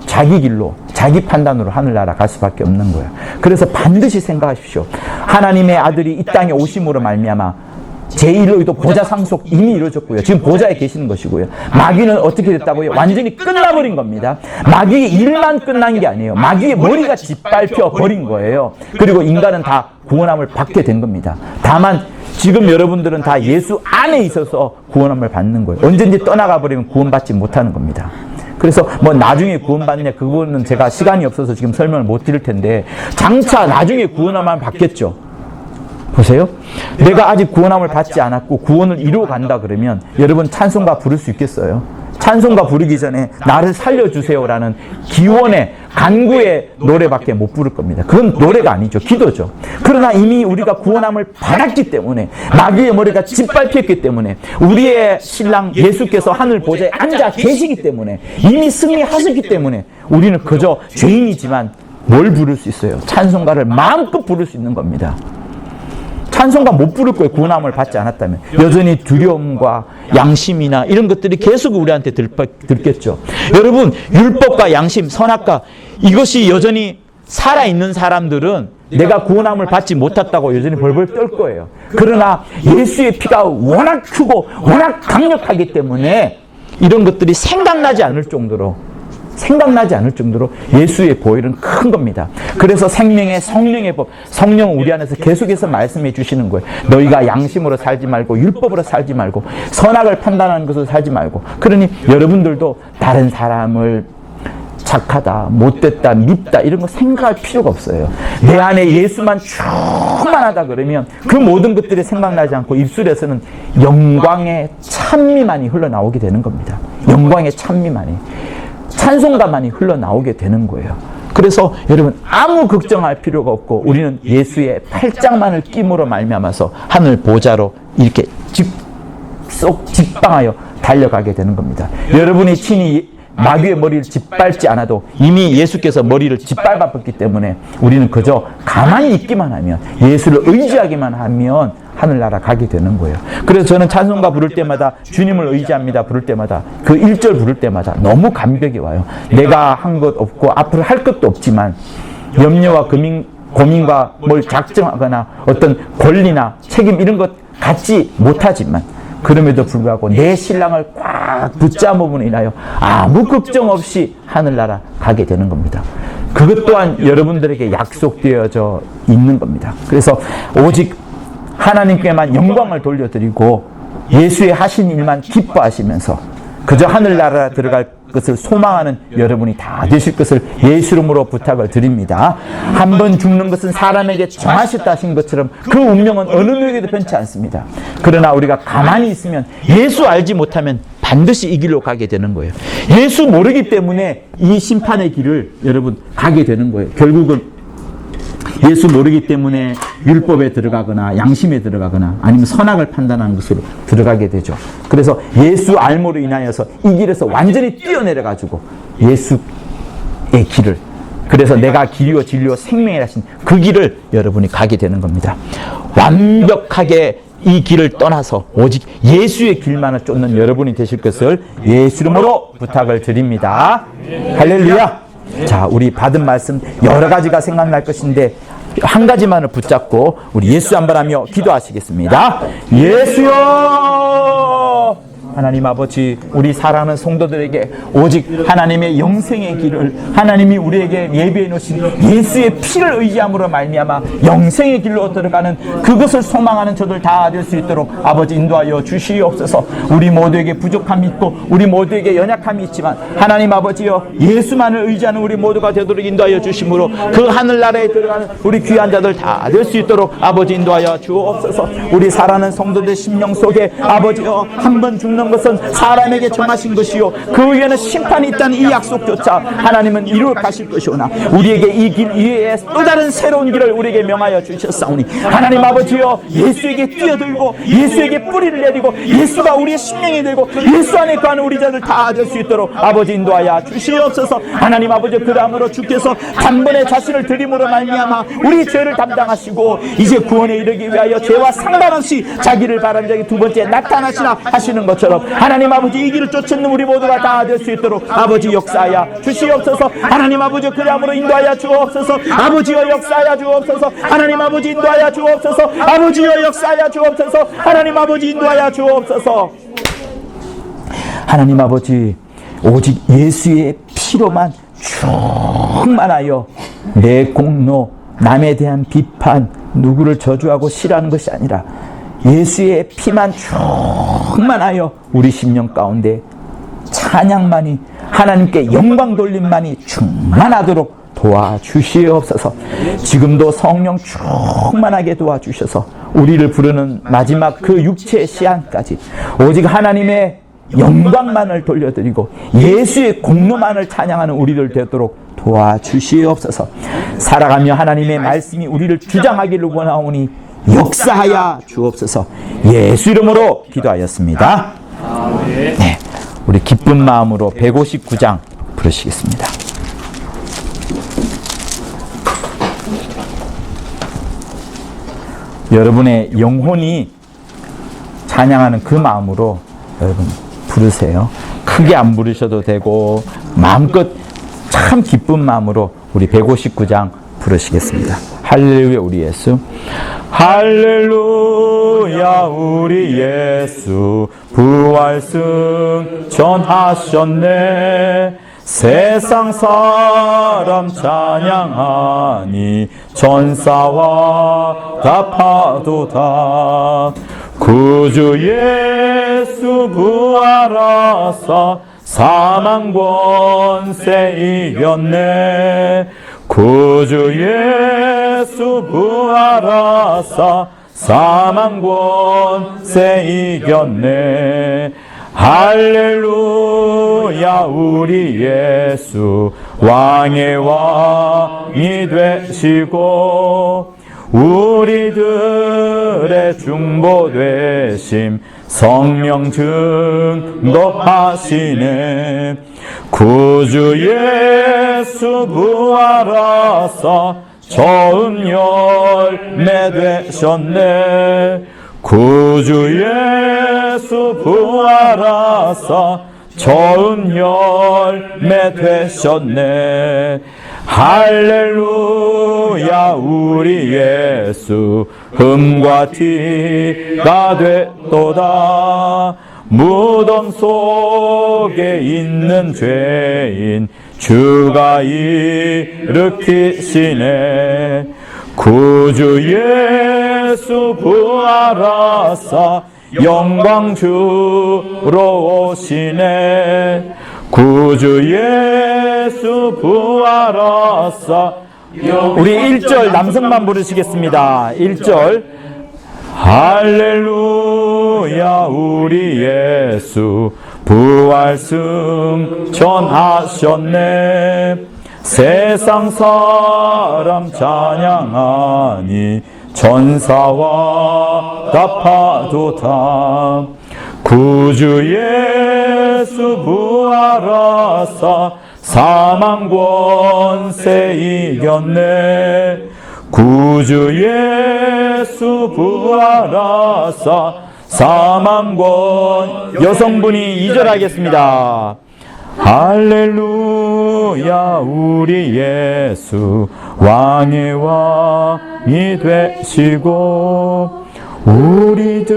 자기 길로 자기 판단으로 하늘나라 갈 수밖에 없는 거예요. 그래서 반드시 생각하십시오. 하나님의 아들이 이 땅에 오심으로 말미암아 제1의도 보좌 상속 이미 이루어졌고요. 지금 보좌에 계시는 것이고요. 마귀는 어떻게 됐다고요? 완전히 끝나버린 겁니다. 마귀의 일만 끝난 게 아니에요. 마귀의 머리가 짓밟혀 버린 거예요. 그리고 인간은 다 구원함을 받게 된 겁니다. 다만 지금 여러분들은 다 예수 안에 있어서 구원함을 받는 거예요. 언제든지 떠나가 버리면 구원받지 못하는 겁니다. 그래서 나중에 구원받냐 그거는 제가 시간이 없어서 지금 설명을 못 드릴 텐데 장차 나중에 구원함을 받겠죠. 보세요. 내가 아직 구원함을 받지 않았고 구원을 이루어 간다 그러면 여러분 찬송가 부를 수 있겠어요? 찬송가 부르기 전에 나를 살려주세요라는 기원의 간구의 노래밖에 못 부를 겁니다. 그건 노래가 아니죠. 기도죠. 그러나 이미 우리가 구원함을 받았기 때문에 마귀의 머리가 짓밟혔기 때문에 우리의 신랑 예수께서 하늘 보좌에 앉아 계시기 때문에 이미 승리하셨기 때문에 우리는 그저 죄인이지만 뭘 부를 수 있어요? 찬송가를 마음껏 부를 수 있는 겁니다. 찬송가 못 부를 거예요. 구원함을 받지 않았다면. 여전히 두려움과 양심이나 이런 것들이 계속 우리한테 들겠죠. 여러분 율법과 양심, 선악과 이것이 여전히 살아있는 사람들은 내가 구원함을 받지 못했다고 여전히 벌벌 떨 거예요. 그러나 예수의 피가 워낙 크고 워낙 강력하기 때문에 이런 것들이 생각나지 않을 정도로 예수의 보혈은 큰 겁니다. 그래서 생명의 성령의 법, 성령은 우리 안에서 계속해서 말씀해 주시는 거예요. 너희가 양심으로 살지 말고 율법으로 살지 말고 선악을 판단하는 것으로 살지 말고. 그러니 여러분들도 다른 사람을 착하다, 못됐다, 밉다 이런 거 생각할 필요가 없어요. 내 안에 예수만 충만하다 그러면 그 모든 것들이 생각나지 않고 입술에서는 영광의 찬미만이 흘러나오게 되는 겁니다. 영광의 찬미만이. 찬송가만이 흘러나오게 되는 거예요. 그래서 여러분 아무 걱정할 필요가 없고 우리는 예수의 팔짱만을 끼므로 말미암아서 하늘 보좌로 이렇게 쏙 직방하여 달려가게 되는 겁니다. 여러분이 친히 마귀의 머리를 짓밟지 않아도 이미 예수께서 머리를 짓밟았기 때문에 우리는 그저 가만히 있기만 하면 예수를 의지하기만 하면 하늘나라 가게 되는 거예요. 그래서 저는 찬송가 부를 때마다 주님을 의지합니다 부를 때마다 그 1절 부를 때마다 너무 감격이 와요. 내가 한 것 없고 앞으로 할 것도 없지만 염려와 고민과 뭘 작정하거나 어떤 권리나 책임 이런 것 갖지 못하지만 그럼에도 불구하고 내 신랑을 꽉 붙잡음으로 인하여 아무 걱정 없이 하늘나라 가게 되는 겁니다. 그것 또한 여러분들에게 약속되어져 있는 겁니다. 그래서 오직 하나님께만 영광을 돌려드리고 예수의 하신 일만 기뻐하시면서 그저 하늘나라 들어갈 것을 소망하는 여러분이 다 되실 것을 예수 이름으로 부탁을 드립니다. 한 번 죽는 것은 사람에게 정하셨다 하신 것처럼 그 운명은 어느 누구에게도 변치 않습니다. 그러나 우리가 가만히 있으면 예수 알지 못하면 반드시 이 길로 가게 되는 거예요. 예수 모르기 때문에 이 심판의 길을 여러분 가게 되는 거예요. 결국은 예수 모르기 때문에 율법에 들어가거나 양심에 들어가거나 아니면 선악을 판단하는 것으로 들어가게 되죠. 그래서 예수 알므로 인하여서 이 길에서 완전히 뛰어내려가지고 예수의 길을, 그래서 내가 길이요 진리요 생명이라 하신 그 길을 여러분이 가게 되는 겁니다. 완벽하게 이 길을 떠나서 오직 예수의 길만을 쫓는 여러분이 되실 것을 예수 이름으로 부탁을 드립니다. 할렐루야. 자, 우리 받은 말씀 여러 가지가 생각날 것인데 한 가지만을 붙잡고 우리 예수 한번 하며 기도하시겠습니다. 예수여, 하나님 아버지, 우리 사랑하는 성도들에게 오직 하나님의 영생의 길을 하나님이 우리에게 예비해 놓으신 예수의 피를 의지함으로 말미암아 영생의 길로 들어가는 그것을 소망하는 저들 다 될 수 있도록 아버지 인도하여 주시옵소서. 우리 모두에게 부족함이 있고 우리 모두에게 연약함이 있지만 하나님 아버지여, 예수만을 의지하는 우리 모두가 되도록 인도하여 주심으로 그 하늘나라에 들어가는 우리 귀한 자들 다 될 수 있도록 아버지 인도하여 주옵소서. 우리 사랑하는 성도들 심령 속에 아버지여, 한 번 죽는 것은 사람에게 정하신 것이요 그 위에는 심판이 있다는 이 약속조차 하나님은 이루어 가실 것이오나 우리에게 이 길 이외에 또 다른 새로운 길을 우리에게 명하여 주셨사오니 하나님 아버지여, 예수에게 뛰어들고 예수에게 뿌리를 내리고 예수가 우리의 심령이 되고 예수 안에 거하는 우리 자들 다 될 수 있도록 아버지 인도하여 주시옵소서. 하나님 아버지, 그러므로 주께서 단번에 자신을 드림으로 말미암아 우리 죄를 담당하시고 이제 구원에 이르기 위하여 죄와 상관없이 자기를 바라는 자에게 두 번째 나타나시라 하시는 것처럼 하나님 아버지, 이 길을 쫓는 우리 모두가 다 될 수 있도록 아버지 역사하여 주시옵소서. 하나님 아버지, 그러므로 인도하여 주옵소서. 아버지여 역사하여 주옵소서. 하나님 아버지 인도하여 주옵소서. 아버지여 역사하여 주옵소서. 하나님 아버지 인도하여 주옵소서. 하나님 아버지, 오직 예수의 피로만 충만하여 내 공로, 남에 대한 비판, 누구를 저주하고 싫어하는 것이 아니라 예수의 피만 충만하여 우리 심령 가운데 찬양만이, 하나님께 영광 돌림만이 충만하도록 도와주시옵소서. 지금도 성령 충만하게 도와주셔서 우리를 부르는 마지막 그 육체의 시한까지 오직 하나님의 영광만을 돌려드리고 예수의 공로만을 찬양하는 우리들 되도록 도와주시옵소서. 살아가며 하나님의 말씀이 우리를 주장하기를 원하오니 역사하여 주옵소서. 예수 이름으로 기도하였습니다. 네, 우리 기쁜 마음으로 159장 부르시겠습니다. 여러분의 영혼이 찬양하는 그 마음으로 여러분 부르세요. 크게 안 부르셔도 되고 마음껏 참 기쁜 마음으로 우리 159장 부르시겠습니다. 할렐루야 우리 예수, 할렐루야 우리 예수, 부활승 전하셨네. 세상 사람 찬양하니 전사와 답하도다. 구주 예수 부활하사 사망 권세 이겼네. 구주 예수 부활하사 사망 권세 이겼네. 할렐루야 우리 예수, 왕의 왕이 되시고 우리들의 중보 되심 성령 증거하시네. 구주 예수 부활하사 처음 열매 되셨네. 구주 예수 부활하사 처음 열매 되셨네. 할렐루야 우리 예수, 흠과 티가 됐도다. 무덤 속에 있는 죄인 주가 일으키시네. 구주 예수 부활하사 영광 주로 오시네. 구주 예수 부활하사. 우리 1절 남성만 부르시겠습니다. 1절 할렐루야 우리 예수, 부활승 전하셨네. 세상 사람 찬양하니 천사와 답하도다. 구주 예수 부활하사 사망 권세 이겼네. 구주 예수 부활하사 사망 권. 여성분이 2절 하겠습니다. 할렐루야 우리 예수 왕의 왕이 되시고 우리들의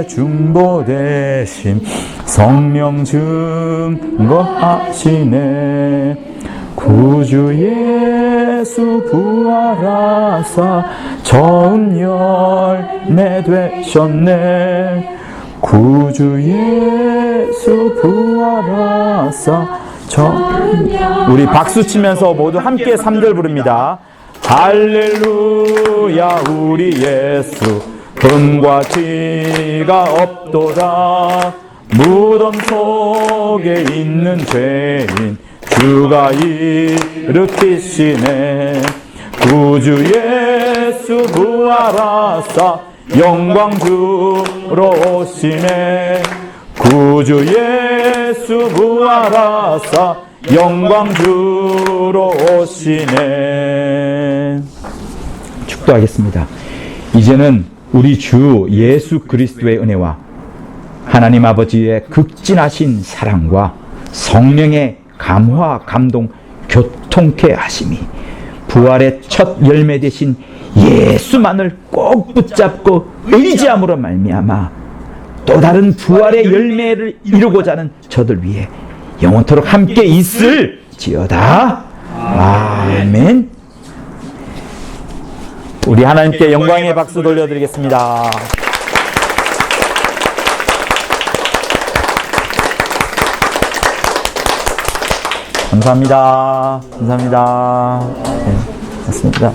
중보 되심 성령 증거하시네. 구주 예수 부활하사 처음 열매 되셨네. 구주 예수 부활하사 우리 박수 치면서 모두 함께 3절 부릅니다. 할렐루야 우리 예수 흠과 티가 없도다. 무덤 속에 있는 죄인 주가 일으키시네. 구주 예수 부활하사 영광 주러 오시네. 구주 예수 부활하사 영광 주러 오시네. 축도하겠습니다. 이제는 우리 주 예수 그리스도의 은혜와 하나님 아버지의 극진하신 사랑과 성령의 감화 감동 교통케 하심이 부활의 첫 열매 되신 예수만을 꼭 붙잡고 의지함으로 말미암아 또 다른 부활의 열매를 이루고자 하는 저들 위해 영원토록 함께 있을지어다. 아멘. 우리 하나님께 영광의 박수 돌려드리겠습니다. 감사합니다. 감사합니다. 네, 맞습니다.